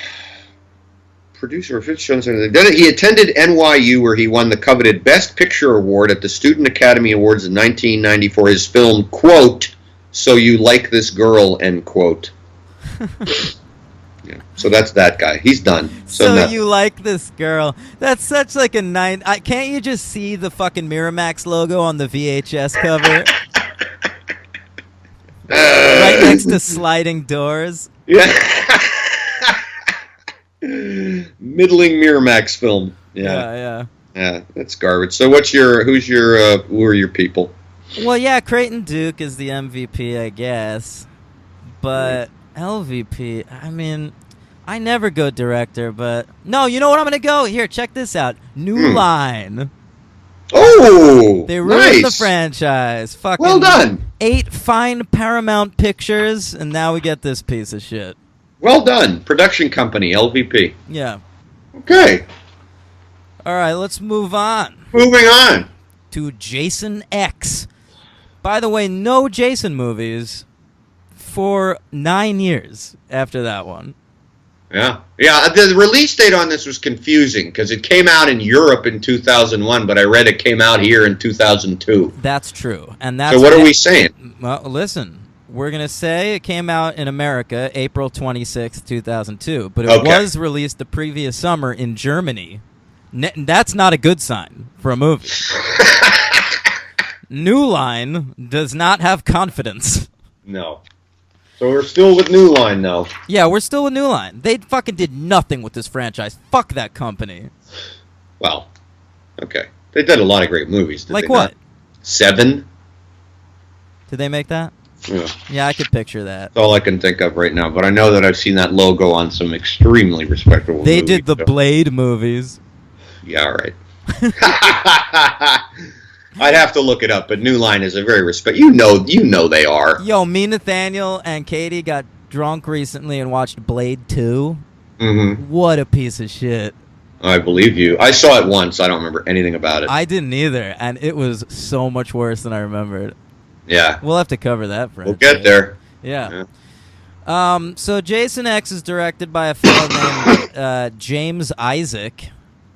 Producer of Sean. He attended NYU, where he won the coveted Best Picture Award at the Student Academy Awards in 1990 for his film, quote, So You Like This Girl, end quote. Yeah, so that's that guy. He's done. So you like this girl. That's such like a nine. Can't you just see the fucking Miramax logo on the VHS cover? Right next to sliding doors. Yeah. Middling Miramax film. Yeah, that's garbage. So who are your people? Well, yeah, Creighton Duke is the MVP, I guess. But LVP, I mean, I never go director, but no, you know what I'm gonna go? Here, check this out. New Line. Oh, they ruined the franchise. Fucking well done. 8 fine Paramount Pictures, and now we get this piece of shit. Well done. Production company, LVP. Yeah. Okay. All right, let's move on. Moving on. To Jason X. By the way, no Jason movies for 9 years after that one. Yeah. Yeah, the release date on this was confusing because it came out in Europe in 2001, but I read it came out here in 2002. That's true. And that's so what are we saying? Well, listen. We're going to say it came out in America April 26th, 2002, but it was released the previous summer in Germany. That's not a good sign for a movie. New Line does not have confidence. No. So we're still with New Line, though. Yeah, we're still with New Line. They fucking did nothing with this franchise. Fuck that company. Well, okay. They did a lot of great movies. Like what? 7. Did they make that? Yeah, I could picture that. That's all I can think of right now, but I know that I've seen that logo on some extremely respectable movies. They did the Blade movies. Yeah, all right. I'd have to look it up, but New Line is a very you know they are. Yo, me, Nathaniel, and Katie got drunk recently and watched Blade 2. Mm-hmm. What a piece of shit. I believe you. I saw it once. I don't remember anything about it. I didn't either, and it was so much worse than I remembered. Yeah. We'll have to cover that, We'll get there. Yeah. So Jason X is directed by a fellow named James Isaac,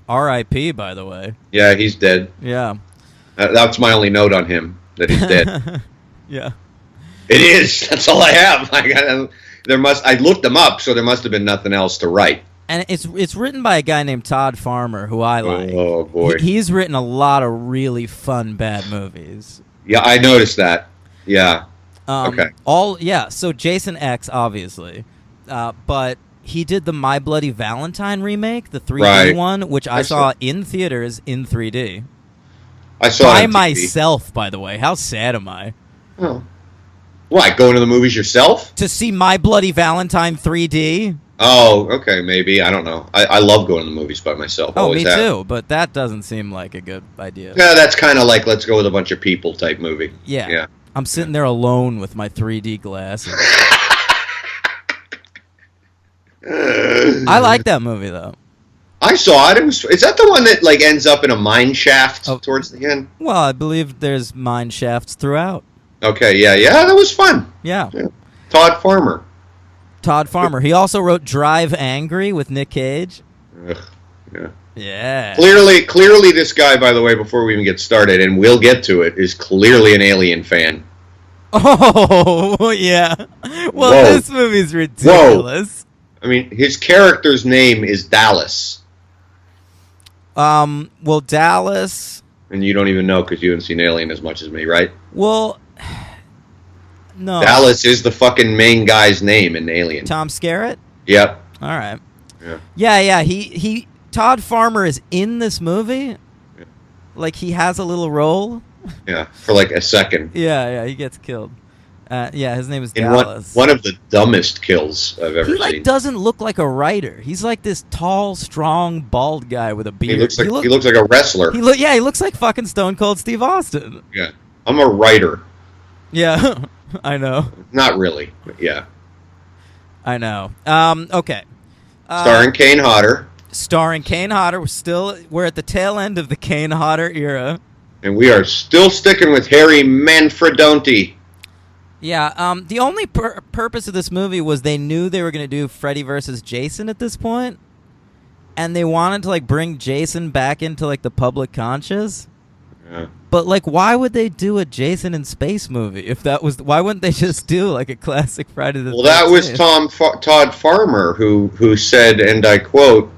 R.I.P. by the way. Yeah, he's dead. Yeah. That's my only note on him, that he's dead. Yeah. It is. That's all I have. I looked them up, so there must have been nothing else to write. And it's written by a guy named Todd Farmer, who I like. Oh boy. He's written a lot of really fun bad movies. Yeah, I noticed that. Yeah. Okay. So Jason X, obviously, but he did the My Bloody Valentine remake, the 3D one, which I saw in theaters in 3D. I saw by it myself, by the way. How sad am I? Oh. Why, going to the movies yourself? To see My Bloody Valentine 3D? Oh, okay, maybe. I don't know. I love going to the movies by myself. Oh, me too, but that doesn't seem like a good idea. Yeah, that's kind of like let's go with a bunch of people type movie. Yeah. I'm sitting there alone with my 3D glasses. I like that movie, though. I saw it. Is that the one that like ends up in a mine shaft towards the end? Well, I believe there's mine shafts throughout. Okay, yeah, that was fun. Yeah. Todd Farmer. He also wrote Drive Angry with Nick Cage. Ugh, yeah. Yeah. Clearly, this guy, by the way, before we even get started, and we'll get to it, is clearly an Alien fan. Oh, yeah. Well, Whoa. This movie's ridiculous. Whoa. I mean, his character's name is Dallas. Well, Dallas... And you don't even know because you haven't seen Alien as much as me, right? Well... No. Dallas is the fucking main guy's name in Alien. Tom Skerritt? Yep. All right. Yeah. He Todd Farmer is in this movie. Yeah. Like, he has a little role. Yeah, for like a second. Yeah, he gets killed. His name is Dallas. One of the dumbest kills I've ever seen. He doesn't look like a writer. He's like this tall, strong, bald guy with a beard. He looks like a wrestler. He looks like fucking Stone Cold Steve Austin. Yeah. I'm a writer. Yeah, I know. Not really, but yeah. I know. Okay. Starring Kane Hodder. We're at the tail end of the Kane Hodder era. And we are still sticking with Harry Manfredonti. Yeah, the only purpose of this movie was they knew they were going to do Freddy versus Jason at this point, and they wanted to, like, bring Jason back into, like, the public conscious. Yeah. But, like, why would they do a Jason in space movie if that was... Why wouldn't they just do, like, a classic Friday the 13th? Well, that was Todd Farmer who said, and I quote,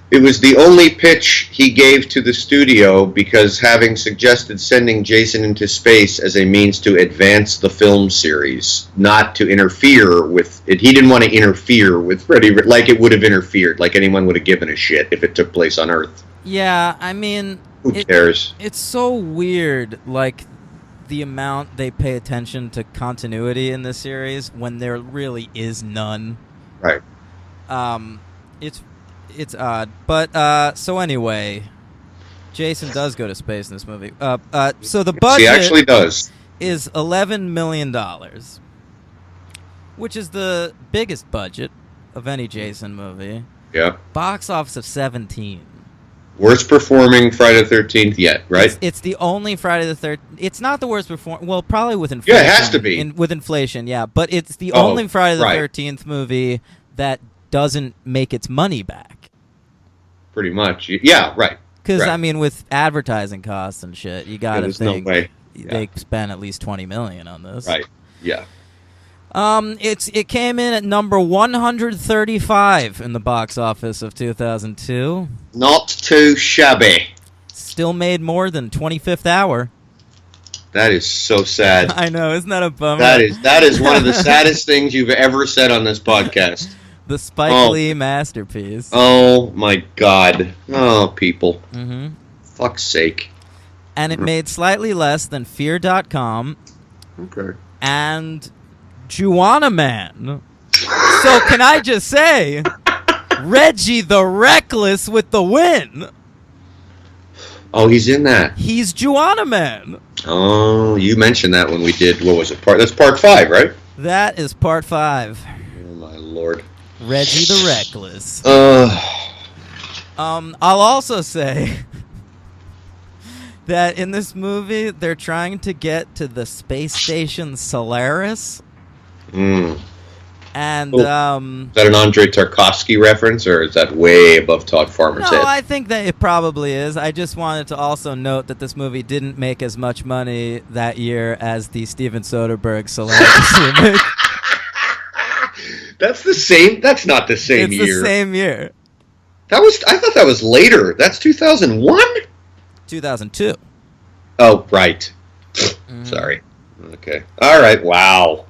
"It was the only pitch he gave to the studio because having suggested sending Jason into space as a means to advance the film series, not to interfere with it. He didn't want to interfere with Freddy, like it would have interfered, like anyone would have given a shit if it took place on Earth." Yeah, I mean... Who cares? It's so weird, like, the amount they pay attention to continuity in this series when there really is none. Right. It's odd. But, so anyway, Jason does go to space in this movie. So the budget... He actually does. ...is $11 million, which is the biggest budget of any Jason movie. Yeah. Box office of 17. Worst performing Friday the 13th yet, right? It's the only Friday the 13th. It's not the worst performing. Well, probably with inflation. Yeah, it has to be. With inflation, yeah. But it's the only Friday the 13th movie that doesn't make its money back. Pretty much. Yeah, right. Because, right. I mean, with advertising costs and shit, you got to think no way. They spent at least $20 million on this. Right, yeah. It came in at number 135 in the box office of 2002. Not too shabby. Still made more than 25th Hour. That is so sad. I know, isn't that a bummer? That is one of the saddest things you've ever said on this podcast. The Spike Lee masterpiece. Oh my God. Oh, people. Mm-hmm. Fuck's sake. And it made slightly less than Fear.com. Okay. And Juana Man. So can I just say, Reggie the Reckless with the win. Oh, he's in that. He's Juana Man. Oh, you mentioned that when we did, what was it? That's part 5, right? That is part 5. Oh, my Lord. Reggie the Reckless. I'll also say that in this movie, they're trying to get to the space station Solaris. And is that an Andrei Tarkovsky reference, or is that way above Todd Farmer's head? No, I think that it probably is. I just wanted to also note that this movie didn't make as much money that year as the Steven Soderbergh Solaris remake. That's the same. That's not the same year. It's the same year. I thought that was later. That's 2001? 2002. Oh, right. Sorry. Okay. All right. Wow.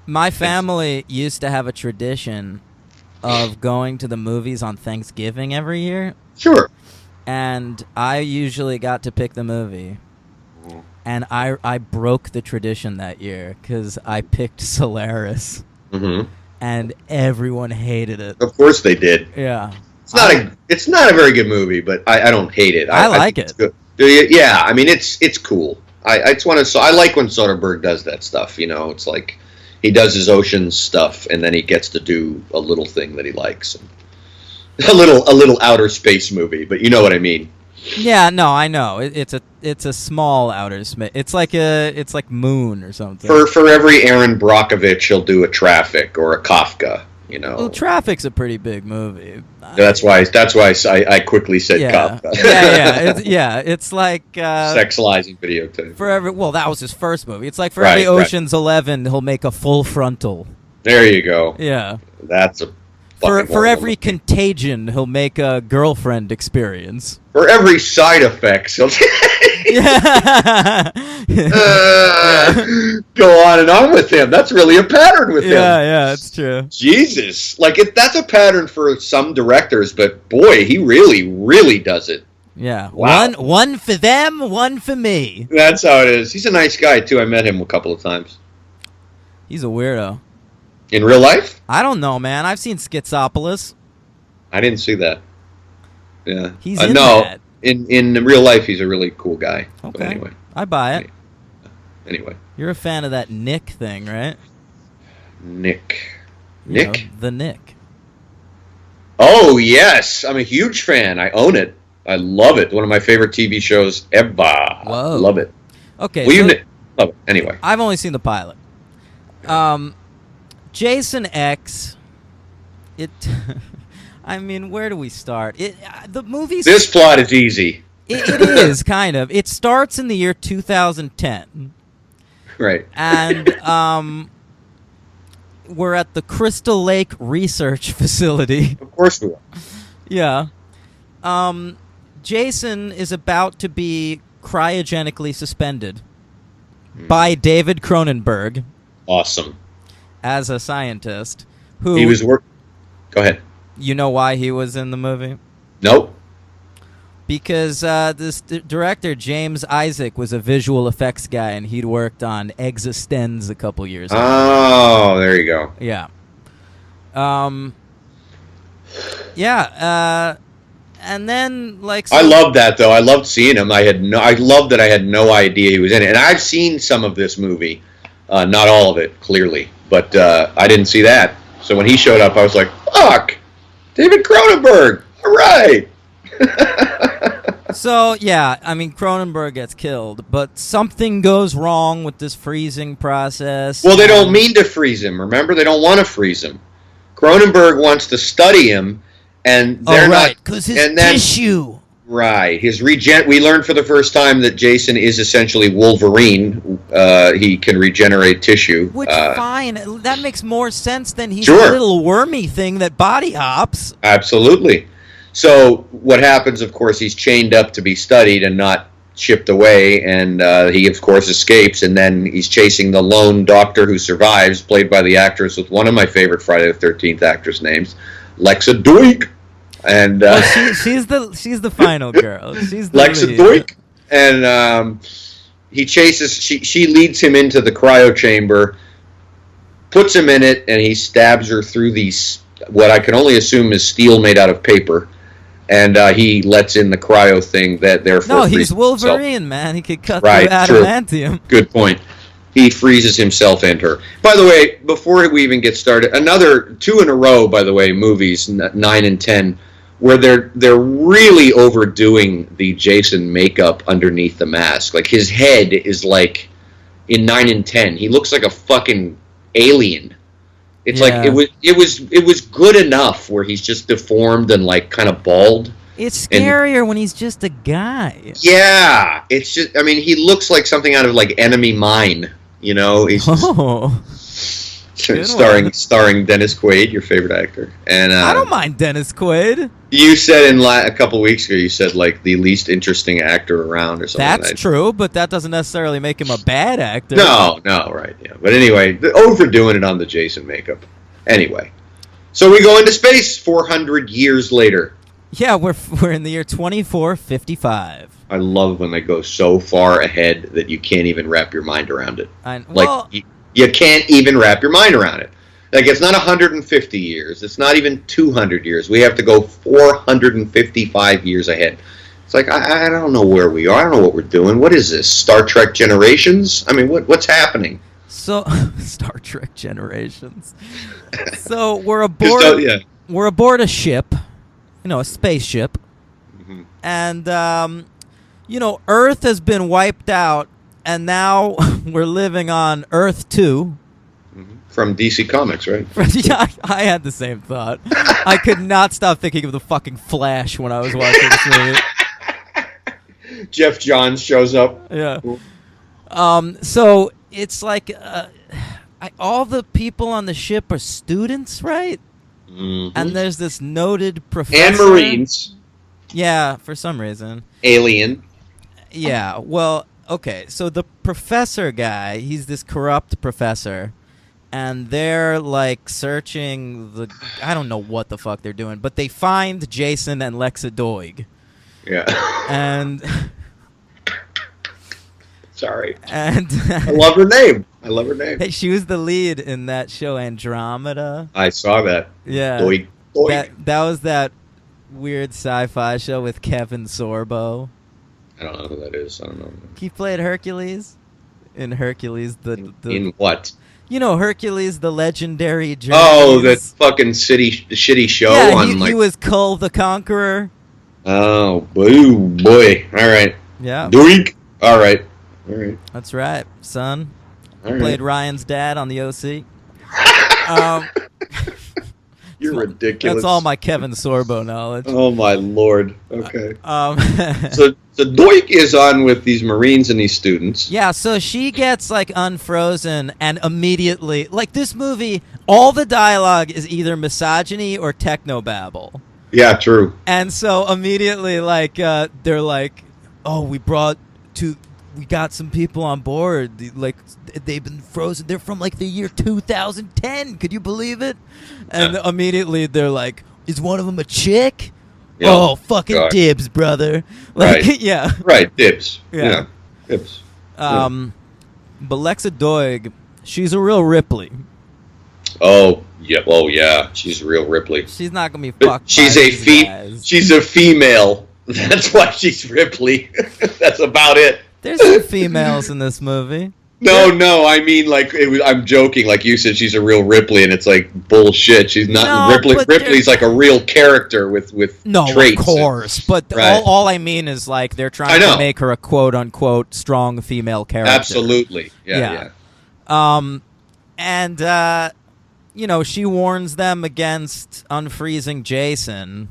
My family used to have a tradition of going to the movies on Thanksgiving every year. Sure. And I usually got to pick the movie. And I broke the tradition that year because I picked Solaris. Mm-hmm. And everyone hated it. Of course they did. Yeah. It's not a very good movie, but I don't hate it. I like it. Do you? Yeah, I mean it's cool. I like when Soderbergh does that stuff. You know, it's like he does his Oceans stuff, and then he gets to do a little thing that he likes, a little outer space movie. But you know what I mean? Yeah, no, I know. It's a small outer space. It's like Moon or something. For every Aaron Brockovich, he'll do a Traffic or a Kafka. You know, well, Traffic's a pretty big movie. That's why I quickly said Kafka. It's like sexualizing videotape. Well, that was his first movie. It's like for every Ocean's 11, he'll make a Full Frontal. There you go. Yeah, that's a. For every Contagion, he'll make a Girlfriend Experience. For every side effects, he'll go on and on with him. That's really a pattern with him. Yeah, it's true. Jesus, that's a pattern for some directors, but boy, he really, really does it. Yeah, wow. One for them, one for me. That's how it is. He's a nice guy too. I met him a couple of times. He's a weirdo. In real life? I don't know, man. I've seen Schizopolis. I didn't see that. Yeah. He's in that. In real life, he's a really cool guy. Okay. But anyway. I buy it. Anyway. You're a fan of that Nick thing, right? Nick? The Nick. Oh, yes. I'm a huge fan. I own it. I love it. One of my favorite TV shows ever. Whoa. Love it. Okay. Love it. Anyway. I've only seen the pilot. Jason X, I mean, where do we start? The movie. This plot is easy. It is, kind of. It starts in the year 2010. Right. And we're at the Crystal Lake Research Facility. Of course we are. Yeah. Jason is about to be cryogenically suspended by David Cronenberg. Awesome. As a scientist, who he was Go ahead. You know why he was in the movie? Nope. Because this director James Isaac was a visual effects guy, and he'd worked on Existenz a couple years ago. Oh, there you go. Yeah. Yeah. And then I loved that though. I loved seeing him. I loved that I had no idea he was in it, and I've seen some of this movie, not all of it, clearly. But I didn't see that. So when he showed up, I was like, fuck! David Cronenberg! All right! So, yeah, I mean, Cronenberg gets killed, but something goes wrong with this freezing process. Well, they don't mean to freeze him, remember? They don't want to freeze him. Cronenberg wants to study him, and they're not... because his tissue... Right. We learned for the first time that Jason is essentially Wolverine. He can regenerate tissue. Which, fine. That makes more sense than he's a little wormy thing that body hops. Absolutely. So what happens, of course, he's chained up to be studied and not shipped away, and he, of course, escapes, and then he's chasing the lone doctor who survives, played by the actress with one of my favorite Friday the 13th actress names, Lexa Doig. And she's the final girl. She's the Lexa Doig, and he chases. She leads him into the cryo chamber, puts him in it, and he stabs her through these what I can only assume is steel made out of paper, and he lets in the cryo thing that therefore. No, he's Wolverine, himself. Man. He could cut through adamantium. True. Good point. He freezes himself and her. By the way, before we even get started, another 2 in a row, by the way, movies, 9 and 10, where they're really overdoing the Jason makeup underneath the mask. Like his head is like in 9 and 10. He looks like a fucking alien. It's like it was good enough where he's just deformed and like kind of bald. It's scarier when he's just a guy. Yeah, it's just. I mean, he looks like something out of like Enemy Mine. You know, he's starring Dennis Quaid, your favorite actor. And I don't mind Dennis Quaid. You said a couple weeks ago, you said like the least interesting actor around or something. That's true, but that doesn't necessarily make him a bad actor. No, right, yeah. But anyway, overdoing it on the Jason makeup. Anyway, so we go into space 400 years later. Yeah, we're in the year 2455. I love when they go so far ahead that you can't even wrap your mind around it. You can't even wrap your mind around it. Like, it's not 150 years. It's not even 200 years. We have to go 455 years ahead. It's like, I don't know where we are. I don't know what we're doing. What is this? Star Trek Generations? I mean, what's happening? So, Star Trek Generations. So, we're aboard, we're aboard a ship, a spaceship. Mm-hmm. And, Earth has been wiped out, and now we're living on Earth 2. From DC Comics, right? Yeah, I had the same thought. I could not stop thinking of the fucking Flash when I was watching this movie. Jeff Johns shows up. Yeah. So it's like all the people on the ship are students, right? Mm-hmm. And there's this noted professor. And Marines. Yeah, for some reason. Alien. Yeah, well, okay. So the professor guy, he's this corrupt professor. And they're, like, searching I don't know what the fuck they're doing, but they find Jason and Lexa Doig. Yeah. And... Sorry. And... I love her name. Hey, she was the lead in that show Andromeda. I saw that. Yeah. Doig. That was that weird sci-fi show with Kevin Sorbo. I don't know who that is. I don't know. He played Hercules. In Hercules, In what? Hercules, the legendary journey. Oh, that fucking shitty show. Yeah, he was Kull the Conqueror. Oh, boo, boy. All right. Yeah. Doink. All right. That's right, son. All right. Played Ryan's dad on the OC. You're ridiculous. That's all my Kevin Sorbo knowledge. Oh, my Lord. Okay. So Doik is on with these Marines and these students. Yeah, so she gets, like, unfrozen and immediately... Like, this movie, all the dialogue is either misogyny or technobabble. Yeah, true. And so immediately, like, they're like, oh, we got some people on board. Like, they've been frozen. They're from, like, the year 2010. Could you believe it? And immediately they're like, is one of them a chick? Yeah. Oh, fucking God. Dibs, brother. Like, right. Yeah. Right, dibs. Yeah. Dibs. But Lexa Doig, she's a real Ripley. Oh, yeah. Oh, yeah. She's a real Ripley. She's not going to be fucked She's a female. That's why she's Ripley. That's about it. There's some females in this movie. No, I mean, like, I'm joking. Like you said, she's a real Ripley, and it's like bullshit. She's not Ripley. Ripley's like a real character with traits. Of course. But right. all I mean is, like, they're trying to make her a quote-unquote strong female character. Absolutely. Yeah. And, she warns them against unfreezing Jason.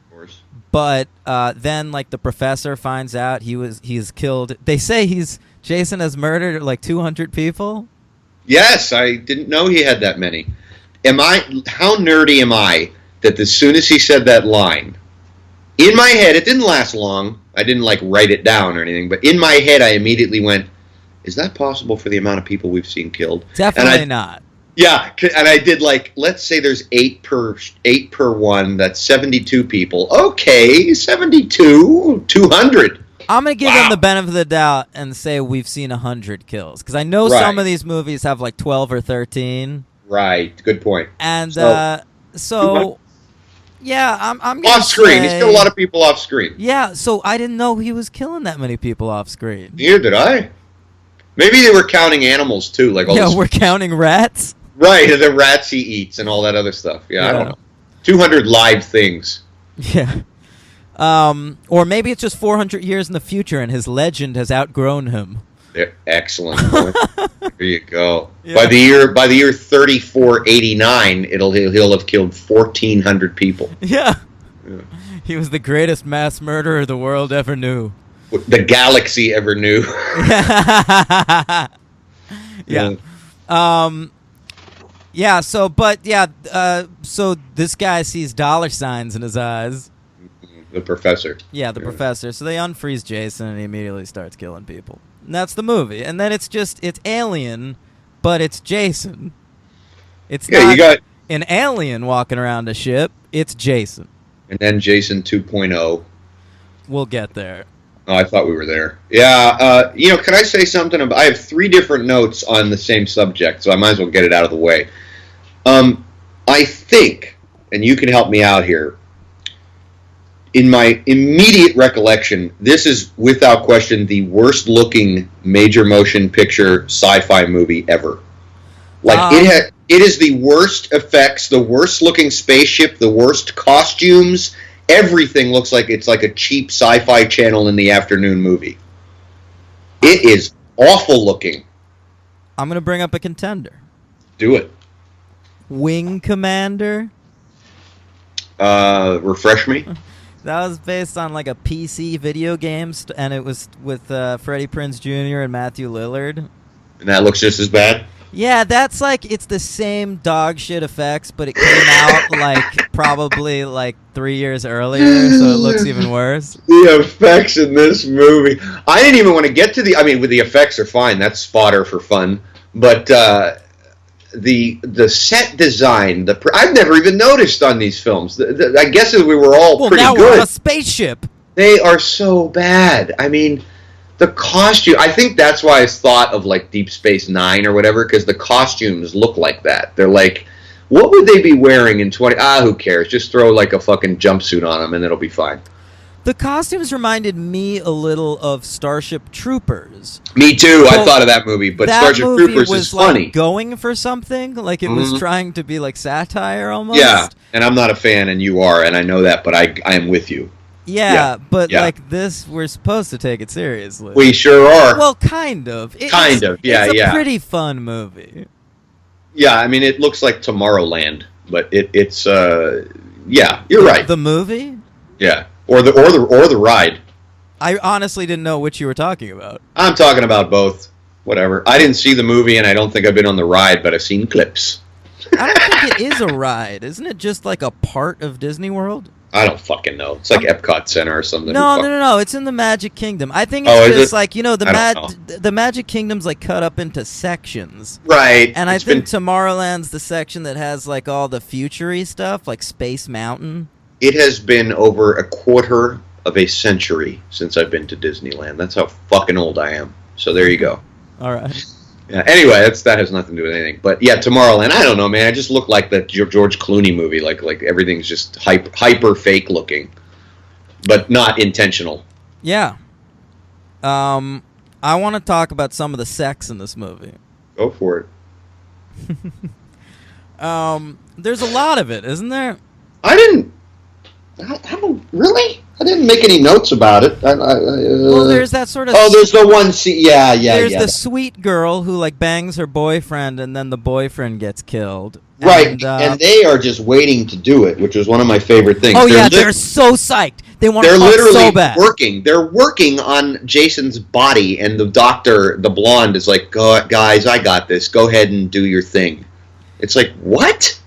Of course. But then, like, the professor finds out he's killed. They say Jason has murdered like 200 people? Yes, I didn't know he had that many. How nerdy am I that as soon as he said that line, in my head, it didn't last long. I didn't like write it down or anything, but in my head I immediately went, is that possible for the amount of people we've seen killed? Definitely not. Yeah, and I did like, let's say there's 8 per one, that's 72 people. Okay, 72, 200. I'm going to give them the benefit of the doubt and say we've seen 100 kills. Because I know some of these movies have like 12 or 13. Right. Good point. And so yeah, I'm going to off screen. He's killed a lot of people off screen. Yeah, so I didn't know he was killing that many people off screen. Neither did I. Maybe they were counting animals too. Like we're counting rats? Right, the rats he eats and all that other stuff. Yeah. I don't know. 200 live things. Yeah. Or maybe it's just 400 years in the future and his legend has outgrown him. Excellent. There you go. Yeah. By the year 3489, he'll have killed 1,400 people. Yeah. He was the greatest mass murderer the world ever knew. The galaxy ever knew. Yeah. So this guy sees dollar signs in his eyes. The professor. Yeah, the professor. So they unfreeze Jason and he immediately starts killing people. And that's the movie. And then it's Alien, but it's Jason. It's not you got an alien walking around a ship. It's Jason. And then Jason 2.0. We'll get there. Oh, I thought we were there. Yeah, can I say something about... I have 3 different notes on the same subject, so I might as well get it out of the way. I think, and you can help me out here, in my immediate recollection, this is without question the worst looking major motion picture sci-fi movie ever. Like it is the worst effects, the worst looking spaceship, the worst costumes. Everything looks like it's like a cheap sci-fi channel in the afternoon movie. It is awful looking. I'm gonna bring up a contender. Do it. Wing Commander. Refresh me. That was based on like a PC video game, and it was with Freddie Prinze Jr. and Matthew Lillard. And that looks just as bad? Yeah, that's like, it's the same dog shit effects, but it came out like probably like 3 years earlier, so it looks even worse. The effects in this movie. I didn't even want to get to the effects are fine. That's fodder for fun. But the set design, I've never even noticed on these films. I guess we were all pretty good. Well, now good. we're on a spaceship. They are so bad. I mean, the costume, I think that's why I thought of like Deep Space Nine or whatever, because the costumes look like that. They're like, what would they be wearing in 20... who cares? Just throw like a fucking jumpsuit on them and it'll be fine. The costumes reminded me a little of Starship Troopers. Me too. I thought of that movie, but that Starship movie Troopers was is funny. Like going for something, like it was trying to be like satire almost. Yeah, and I'm not a fan, and you are, and I know that, but I am with you. Yeah, but like this, we're supposed to take it seriously. We sure are. Well, kind of. It's a pretty fun movie. Yeah, I mean, it looks like Tomorrowland, but it's you're right. The movie? Yeah, or the ride. I honestly didn't know what you were talking about. I'm talking about both. Whatever. I didn't see the movie, and I don't think I've been on the ride, but I've seen clips. I don't think it is a ride. Isn't it just like a part of Disney World? I don't fucking know. It's like Epcot Center or something. No. It's in the Magic Kingdom. I think it's just like, the Magic Kingdom's like cut up into sections. Right. And I think Tomorrowland's the section that has like all the future-y stuff, like Space Mountain. It has been over a quarter of a century since I've been to Disneyland. That's how fucking old I am. So there you go. All right. Yeah, anyway, that has nothing to do with anything. But yeah, Tomorrowland, I don't know, man. I just look like that George Clooney movie. Like everything's just hyper fake looking, but not intentional. Yeah. I want to talk about some of the sex in this movie. Go for it. There's a lot of it, isn't there? I don't really. I didn't make any notes about it. Well, there's that sort of... Oh, there's the one... Yeah. There's the sweet girl who, like, bangs her boyfriend, and then the boyfriend gets killed. Right, and they are just waiting to do it, which was one of my favorite things. Oh, they're so psyched. They want to fuck literally so bad. Working. They're working on Jason's body, and the doctor, the blonde, is like, guys, I got this. Go ahead and do your thing. It's like, what?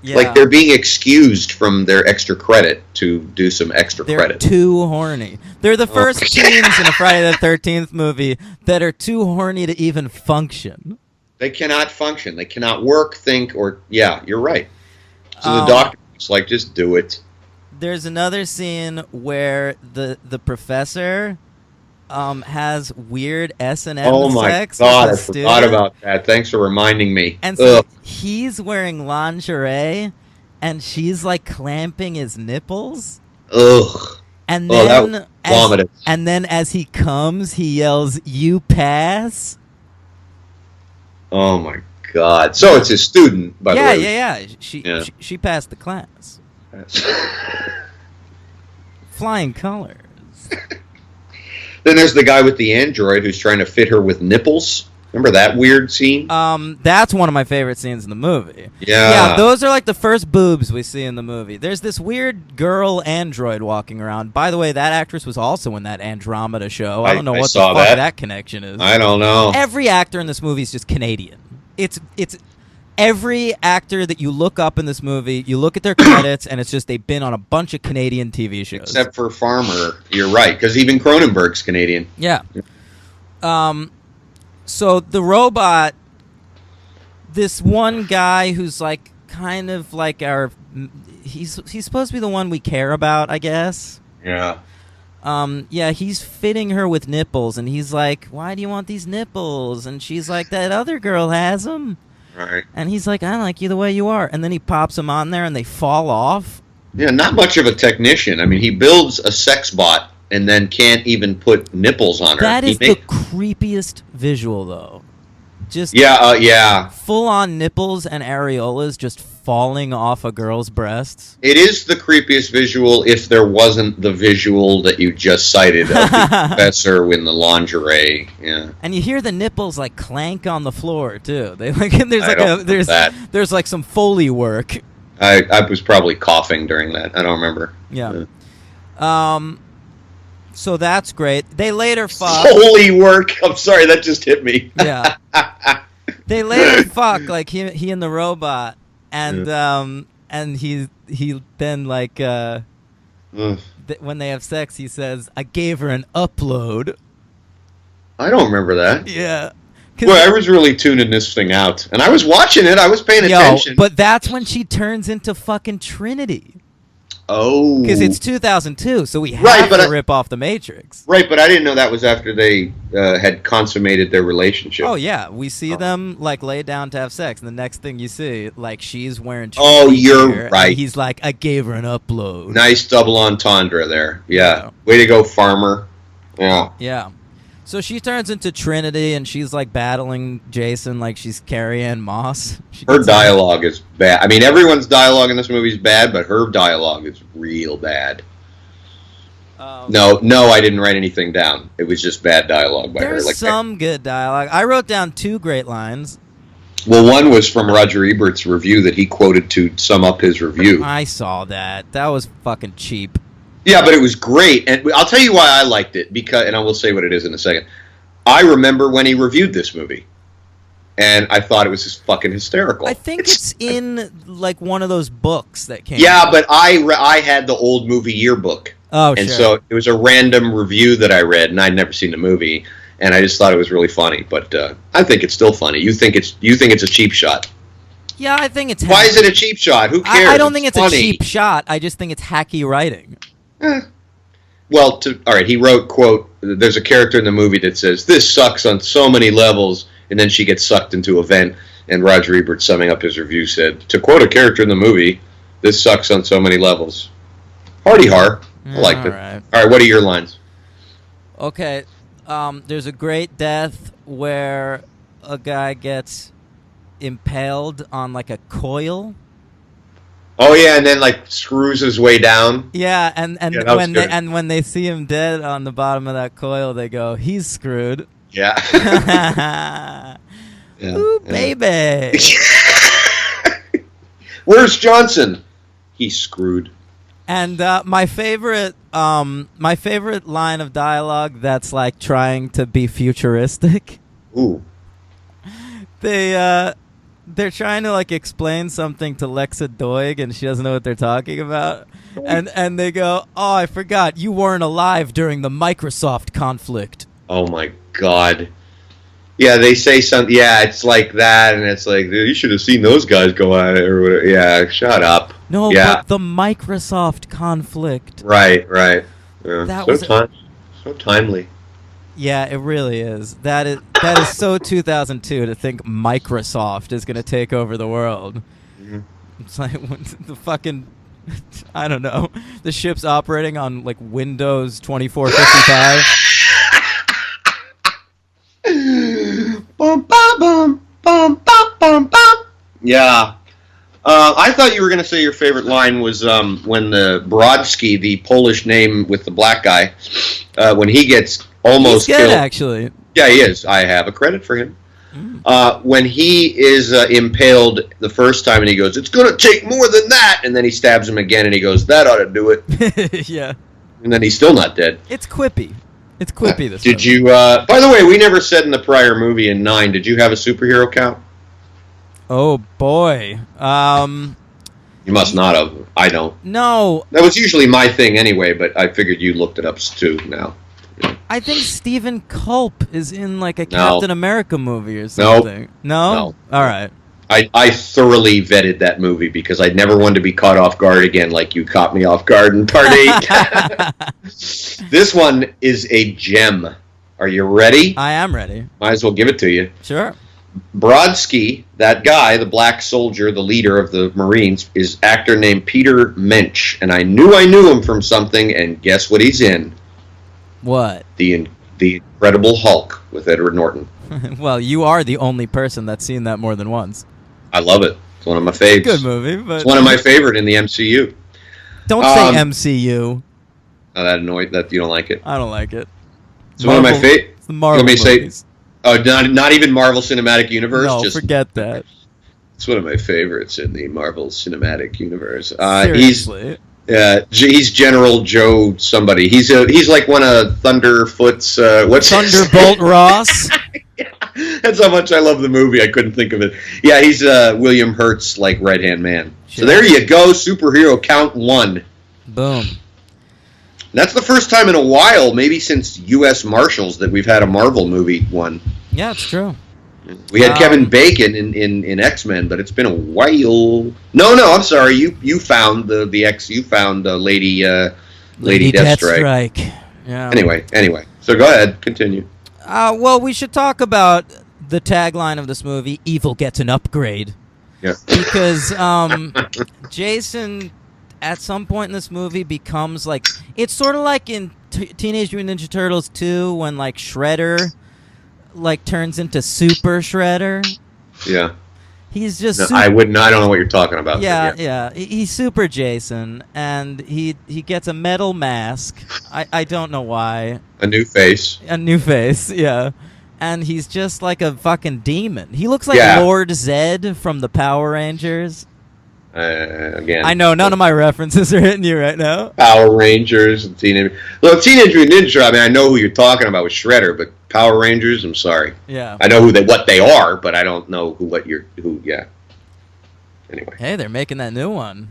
Yeah. Like they're being excused from their extra credit to do some extra credit. They're too horny. They're the first teens in a Friday the 13th movie that are too horny to even function. They cannot function. They cannot work, think, or... Yeah, you're right. So the doctor's like, just do it. There's another scene where the professor... has weird S&M sex. Oh my god, I forgot about that. Thanks for reminding me. And so he's wearing lingerie, and she's like clamping his nipples. Ugh. And then, as he comes, he yells, "You pass." Oh my god! So it's his student, by the way. Yeah. She passed the class. flying colors. Then there's the guy with the android who's trying to fit her with nipples. Remember that weird scene? That's one of my favorite scenes in the movie. Yeah. Those are like the first boobs we see in the movie. There's this weird girl android walking around. By the way, that actress was also in that Andromeda show. I don't know what the fuck that connection is. I don't know. Every actor in this movie is just Canadian. It's every actor that you look up in this movie, you look at their credits, and it's just they've been on a bunch of Canadian TV shows. Except for Farmer. You're right, because even Cronenberg's Canadian. Yeah. So the robot, this one guy who's like kind of like he's supposed to be the one we care about, I guess. Yeah. He's fitting her with nipples, and he's like, "Why do you want these nipples?" And she's like, "That other girl has them." Right. And he's like, "I like you the way you are." And then he pops them on there, and they fall off. Yeah, not much of a technician. I mean, he builds a sex bot and then can't even put nipples on her. That is the creepiest visual, though. Just full-on nipples and areolas just falling off a girl's breasts. It is the creepiest visual if there wasn't the visual that you just cited of the professor in the lingerie. Yeah. And you hear the nipples like clank on the floor too. They like there's like some Foley work. I was probably coughing during that. I don't remember. Yeah. So that's great. They later fuck. Holy work! I'm sorry, that just hit me. Yeah. They later fuck, like he and the robot, and he then like when they have sex, he says, "I gave her an upload." I don't remember that. Yeah. Well, I was really tuning this thing out, and I was watching it. I was paying attention. But that's when she turns into fucking Trinity. Oh. Because it's 2002, so we have to rip off the Matrix. Right, but I didn't know that was after they had consummated their relationship. Oh, yeah. We see them, like, lay down to have sex, and the next thing you see, like, she's wearing Trinity you're right. And he's like, "I gave her an upload." Nice double entendre there. Yeah. Way to go, Farmer. Yeah. Yeah. So she turns into Trinity, and she's, like, battling Jason like she's Carrie-Anne Moss. Her dialogue is bad. I mean, everyone's dialogue in this movie is bad, but her dialogue is real bad. No, I didn't write anything down. It was just bad dialogue by her. There's some good dialogue. I wrote down 2 great lines. Well, one was from Roger Ebert's review that he quoted to sum up his review. I saw that. That was fucking cheap. Yeah, but it was great, and I'll tell you why I liked it, and I will say what it is in a second. I remember when he reviewed this movie, and I thought it was just fucking hysterical. I think it's in, like, one of those books that came out. But I had the old movie yearbook. Oh, and so it was a random review that I read, and I'd never seen the movie, and I just thought it was really funny. But I think it's still funny. You think it's a cheap shot? Yeah, I think it's. Why is it a cheap shot? Who cares? I don't think it's funny. A cheap shot. I just think it's hacky writing. Well, all right, he wrote, quote, "There's a character in the movie that says, 'This sucks on so many levels,' and then she gets sucked into a vent." And Roger Ebert, summing up his review, said, "To quote a character in the movie, 'This sucks on so many levels.'" Hardy har. I liked it. All right, what are your lines? Okay, there's a great death where a guy gets impaled on, like, a coil. Oh yeah, and then like screws his way down. Yeah, and when they see him dead on the bottom of that coil, they go, "He's screwed." Yeah. Ooh, baby. Where's Johnson? He's screwed. And my favorite line of dialogue that's like trying to be futuristic. Ooh. They're trying to like explain something to Lexa Doig, and she doesn't know what they're talking about. And they go, "Oh, I forgot, you weren't alive during the Microsoft conflict." Oh my God. Yeah, they say something. Yeah, it's like that, and it's like, you should have seen those guys go at it or whatever. Yeah, shut up. No, but the Microsoft conflict. Right. Yeah. That so timely. Yeah, it really is. That is so 2002 to think Microsoft is going to take over the world. Mm-hmm. It's like the fucking, I don't know, the ship's operating on like Windows 2455. Bum, bum, bum, bum, bum, bum, bum. Yeah. I thought you were going to say your favorite line was when the Brodsky, the Polish name with the black guy, when he gets almost He's good, killed. actually. Yeah, he is. I have a credit for him. When he is impaled the first time and he goes, "It's going to take more than that," and then he stabs him again and he goes, "That ought to do it." Yeah. And then he's still not dead. It's quippy. It's quippy, this Did movie. you, by the way, we never said in the prior movie in 9, did you have a superhero count? Oh, boy. You must not have. I don't. No, That was usually my thing anyway, but I figured you looked it up too now. I think Stephen Culp is in like a No. Captain America movie or something. No? No. All right. I thoroughly vetted that movie because I never wanted to be caught off guard again like you caught me off guard in part 8. This one is a gem. Are you ready? I am ready. Might as well give it to you. Sure. Brodsky, that guy, the black soldier, the leader of the Marines, is actor named Peter Mensch. And I knew him from something, and guess what he's in? What? The Incredible Hulk with Edward Norton. Well, you are the only person that's seen that more than once. I love it. It's one of my faves. Good movie, but It's one of my favorite in the MCU. don't say MCU. Oh, that annoyed that you don't like it. I don't like it. It's one of my favorite. It's the Marvel Let me say- movies. Oh, not even Marvel Cinematic Universe. No, just forget that. it's one of my favorites in the Marvel Cinematic Universe. Seriously. He's General Joe somebody. He's like one of Thunderfoot's. What's Thunderbolt Ross. That's how much I love the movie. I couldn't think of it. Yeah, he's William Hurt's like right hand man. Sure. So there you go, superhero count 1. Boom. That's the first time in a while, maybe since U.S. Marshals, that we've had a Marvel movie one. Yeah, it's true. We had Kevin Bacon in X-Men, but it's been a while. No, I'm sorry. You found the X. You found Lady Deathstrike. Yeah. Anyway. So go ahead, continue. Well, we should talk about the tagline of this movie: "Evil gets an upgrade." Yeah. Because Jason, at some point in this movie, becomes like it's sort of like in Teenage Mutant Ninja Turtles 2 when like Shredder like turns into Super Shredder. Yeah. He's just No, super, I wouldn't. I don't know what you're talking about. yeah. He's Super Jason, and he gets a metal mask. I don't know why. A new face. A new face, yeah. And he's just like a fucking demon. He looks like Yeah. Lord Zed from the Power Rangers. Again. I know none of my references are hitting you right now. Power Rangers and Teenage. Look, Teenage Mutant Ninja Turtles. I mean, I know who you're talking about with Shredder, but Power Rangers. I'm sorry. Yeah. I know what they are, but I don't know who. Yeah. Anyway, Hey, they're making that new one.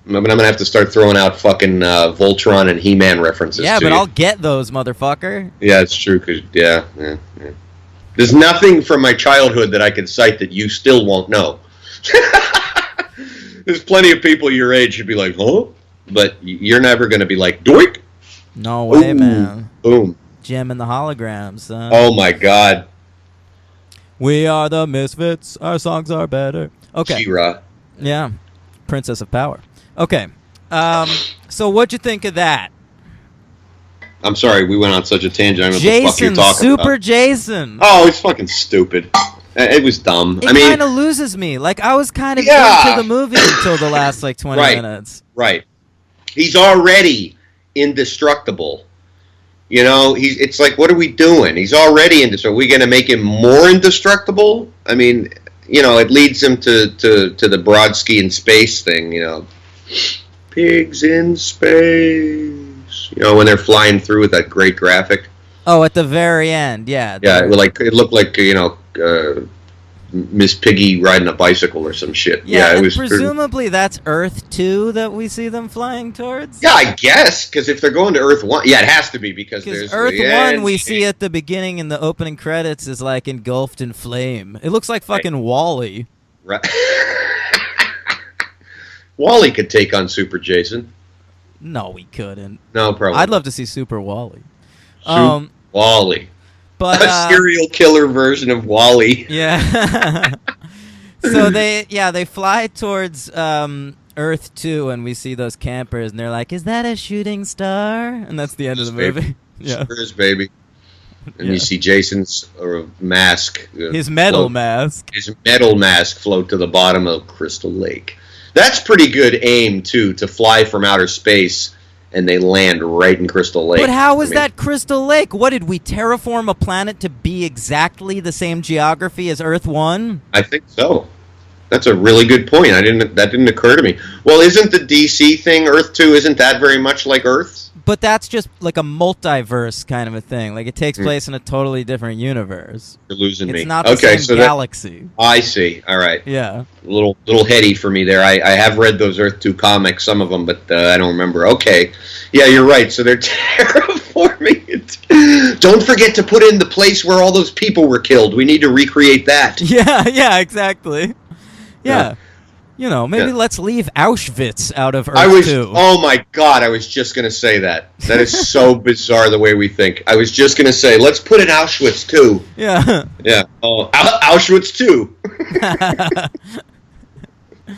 I'm gonna have to start throwing out fucking Voltron and He-Man references. Yeah, to but you. I'll get those, motherfucker. Yeah, it's true. Cause yeah. There's nothing from my childhood that I can cite that you still won't know. There's plenty of people your age should be like, huh? But you're never going to be like, doink. No way, Ooh, man. Boom. Gem and the holograms, son. Oh my God. We are the Misfits. Our songs are better. Okay. She-Ra. Yeah. Princess of Power. Okay. So what'd you think of that? I'm sorry, we went on such a tangent. I don't know what the fuck you're Jason, talking Super about. Jason. Oh, it's fucking stupid. It was dumb. It I mean, kind of loses me. Like, I was kind of Yeah. into the movie until the last, like, 20 Right. minutes. right. He's already indestructible. You know, it's like, what are we doing? He's already indestructible. Are we going to make him more indestructible? I mean, you know, it leads him to the Brodsky in space thing, you know. Pigs in space. You know, when they're flying through with that great graphic. Oh, at the very end, yeah. Yeah, it looked like, you know, Miss Piggy riding a bicycle or some shit. Yeah, it and was. presumably that's Earth 2 that we see them flying towards? Yeah, I guess, because if they're going to Earth 1, yeah, it has to be because Because there's Earth the 1 end. we see at the beginning in the opening credits is, like, engulfed in flame. It looks like fucking Wall-E. Right. Wally could take on Super Jason. No, we couldn't. No, probably. I'd love to see Super Wall-E. Wally. But A serial killer version of Wally. yeah. So they fly towards Earth 2 and we see those campers and they're like, "Is that a shooting star?" And that's the end of the Yes, baby. movie. Yeah. Sure is, baby. and you see Jason's mask, his metal mask. His metal mask float to the bottom of Crystal Lake. That's pretty good aim too, to fly from outer space and they land right in Crystal Lake. But how was that Crystal Lake? What, did we terraform a planet to be exactly the same geography as Earth 1? I think so. That's a really good point. That didn't occur to me. Well, isn't the DC thing Earth 2? Isn't that very much like Earth? But that's just like a multiverse kind of a thing. Like it takes place in a totally different universe. You're losing me. It's not the same galaxy. I see. All right. Yeah. A little heady for me there. I have read those Earth 2 comics, some of them, but I don't remember. Okay. Yeah, you're right. So they're terraforming it. Don't forget to put in the place where all those people were killed. We need to recreate that. Yeah, exactly. Yeah. You know, maybe let's leave Auschwitz out of Earth 2. Oh my God, I was just going to say that. That is so bizarre the way we think. I was just going to say, let's put in Auschwitz too. Yeah. Yeah. Oh, Auschwitz too.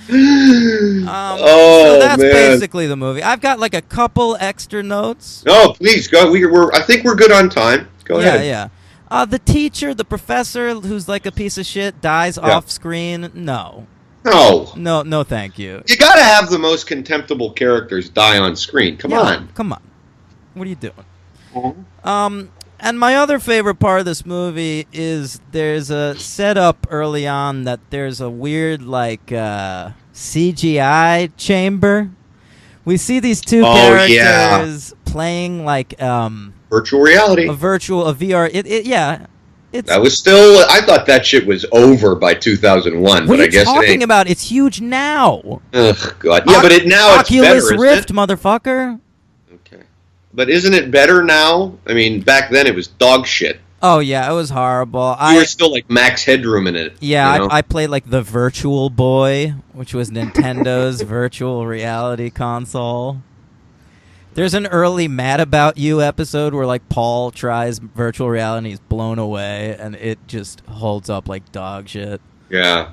So that's basically the movie. I've got like a couple extra notes. Oh, please go. I think we're good on time. Go ahead. Yeah. The teacher, the professor, who's like a piece of shit, dies off screen. No, thank you. You gotta have the most contemptible characters die on screen. Come on. What are you doing? And my other favorite part of this movie is there's a setup early on that there's a weird like CGI chamber. We see these two characters playing like virtual reality, a VR. That was still. I thought that shit was over by 2001, but I guess what are you talking about? It's huge now. Ugh, God. Yeah, but now it's better, Oculus Rift, motherfucker. Okay, but isn't it better now? I mean, back then it was dog shit. Oh yeah, it was horrible. You were still like Max Headroom in it. Yeah, you know? I played like the Virtual Boy, which was Nintendo's virtual reality console. There's an early Mad About You episode where like Paul tries virtual reality and he's blown away, and it just holds up like dog shit. Yeah.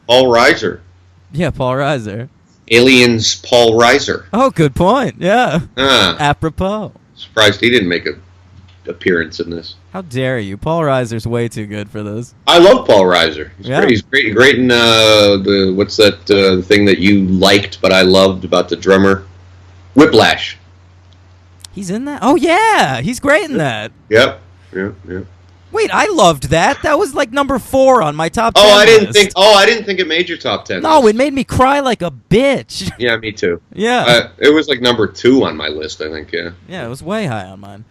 Paul Reiser. Yeah, Paul Reiser. Aliens Paul Reiser. Oh, good point. Yeah. Apropos. Surprised he didn't make an appearance in this. How dare you? Paul Reiser's way too good for this. I love Paul Reiser. He's great. Great in the what's that thing that you liked but I loved about the drummer? Whiplash. He's in that? Oh, yeah. He's great in that. Yep. Yeah. Wait, I loved that. That was like number 4 on my top 10 I didn't think it made your top 10. No, it made me cry like a bitch. Yeah, me too. Yeah. It was like number 2 on my list, I think, yeah. Yeah, it was way high on mine.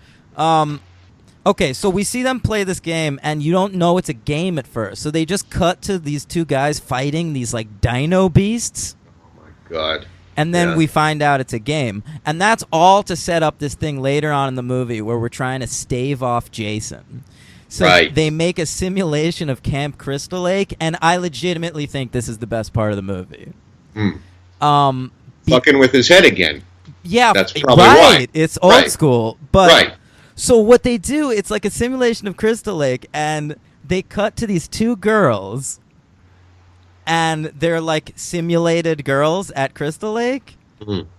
Okay, so we see them play this game, and you don't know it's a game at first. So they just cut to these two guys fighting these like dino beasts. Oh, my God. And then we find out it's a game. And that's all to set up this thing later on in the movie where we're trying to stave off Jason. So they make a simulation of Camp Crystal Lake, and I legitimately think this is the best part of the movie. Fucking with his head again. Yeah, that's probably why. It's old school. But so what they do, it's like a simulation of Crystal Lake, and they cut to these two girls, and they're like simulated girls at Crystal Lake,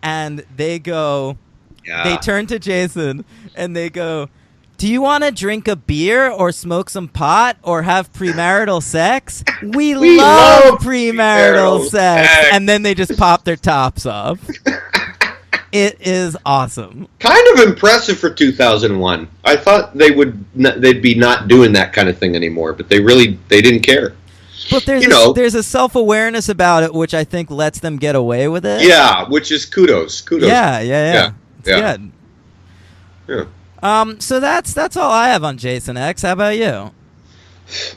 and they go, they turn to Jason, and they go, do you want to drink a beer or smoke some pot or have premarital sex? We love premarital sex. And then they just pop their tops off. It is awesome. Kind of impressive for 2001. I thought they'd be not doing that kind of thing anymore, but they didn't care. But there's a self-awareness about it, which I think lets them get away with it. Yeah, which is kudos. Yeah. It's good. Yeah. So that's all I have on Jason X. How about you?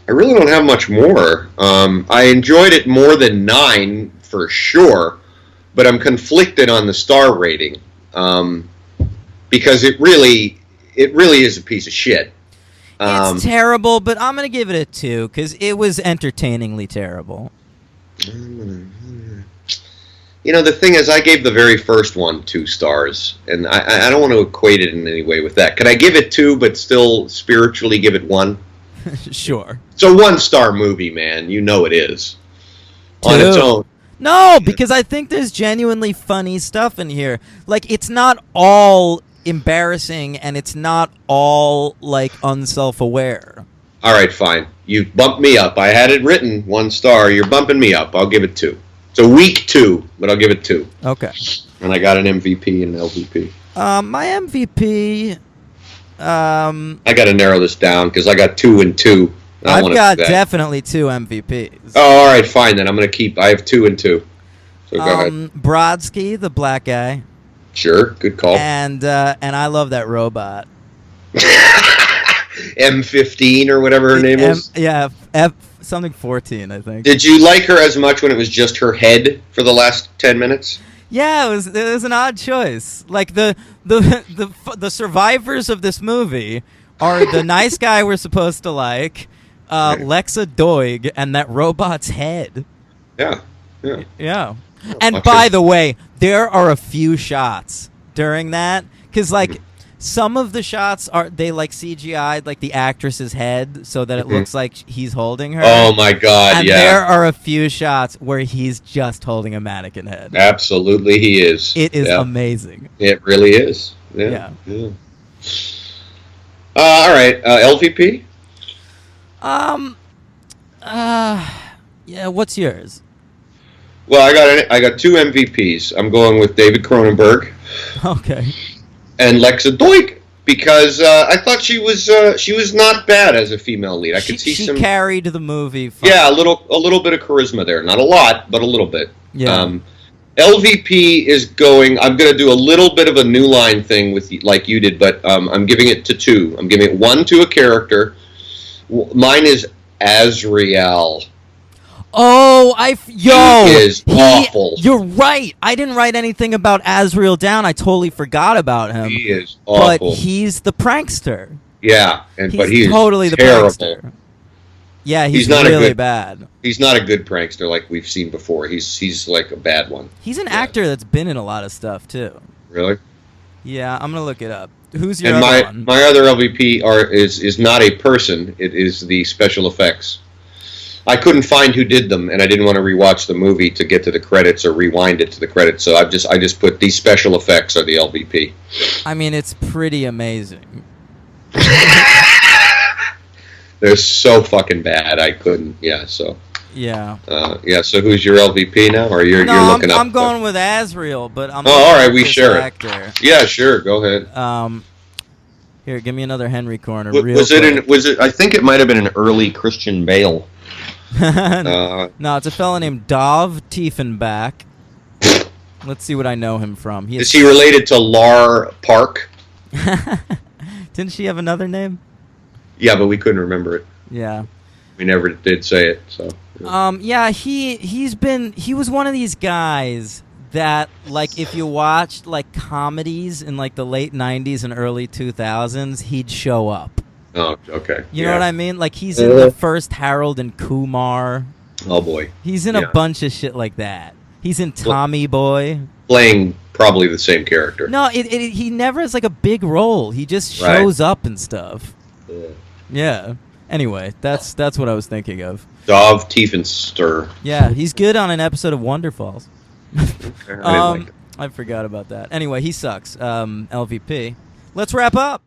I really don't have much more. I enjoyed it more than 9 for sure, but I'm conflicted on the star rating because it really is a piece of shit. It's terrible, but I'm going to give it a 2 because it was entertainingly terrible. You know, the thing is, I gave the very first one 2 stars, and I don't want to equate it in any way with that. Could I give it 2, but still spiritually give it 1? Sure. It's a 1-star movie, man. You know it is. 2. On its own. No, because I think there's genuinely funny stuff in here. Like, it's not all embarrassing, and it's not all like unself-aware. All right, fine. You bumped me up. I had it written 1 star. You're bumping me up. I'll give it 2. It's a weak 2, but I'll give it 2. Okay. And I got an MVP and an LVP. My MVP. I got to narrow this down because I got 2 and 2. I've got definitely 2 MVPs. Oh, all right, fine. Then I'm going to keep. I have 2 and 2. So go ahead. Brodsky, the black guy. Sure, good call. And I love that robot. M15 or whatever her name is. Yeah, F something 14, I think. Did you like her as much when it was just her head for the last 10 minutes? Yeah, it was an odd choice. Like the survivors of this movie are the nice guy we're supposed to like, Lexa Doig, and that robot's head. Yeah. And by the way, there are a few shots during that because like some of the shots they like CGI'd like the actress's head so that it looks like he's holding her. Oh my God! And yeah, there are a few shots where he's just holding a mannequin head. Absolutely, he is. It is amazing. It really is. Yeah. All right, LVP. Yeah. What's yours? Well, I got 2 MVPs. I'm going with David Cronenberg. Okay. And Lexa Doig because I thought she was not bad as a female lead. I could see she carried the movie. Yeah, a little bit of charisma there. Not a lot, but a little bit. Yeah. LVP is going. I'm going to do a little bit of a New Line thing with like you did, but I'm giving it to 2. I'm giving it 1 to a character. Mine is Azrael. Oh, he is awful. You're right. I didn't write anything about Azrael down. I totally forgot about him. He is awful. But he's the prankster. Yeah, but he's totally terrible. The prankster. Yeah, he's not really bad. He's not a good prankster like we've seen before. He's like a bad one. He's an actor that's been in a lot of stuff too. Really? Yeah, I'm gonna look it up. Who's your other one? My other LVP is not a person. It is the special effects. I couldn't find who did them, and I didn't want to rewatch the movie to get to the credits or rewind it to the credits. So I just put these special effects are the LVP. I mean, it's pretty amazing. They're so fucking bad. I couldn't. Yeah. So. Yeah. So who's your LVP now? Or you're looking up? I'm going with Azrael, but I'm. Oh, all right. We share actor. it. Yeah, sure. Go ahead. Here, give me another Henry Corner. Was it? I think it might have been an early Christian Bale. No, it's a fella named Dov Tiefenbach. Let's see what I know him from. Is he related to Lar Park? Didn't she have another name? Yeah, but we couldn't remember it. Yeah. We never did say it, so. Yeah, he was one of these guys that, like, if you watched, like, comedies in, like, the late 90s and early 2000s, he'd show up. Oh, okay. You know what I mean? Like, he's in the first Harold and Kumar. Oh, boy. He's in a bunch of shit like that. He's in Tommy Boy. Playing probably the same character. No, he never has, like, a big role. He just shows up and stuff. Yeah. Anyway, that's what I was thinking of. Dov Tiefenster. Yeah, he's good on an episode of Wonder Falls. I forgot about that. Anyway, he sucks. LVP. Let's wrap up.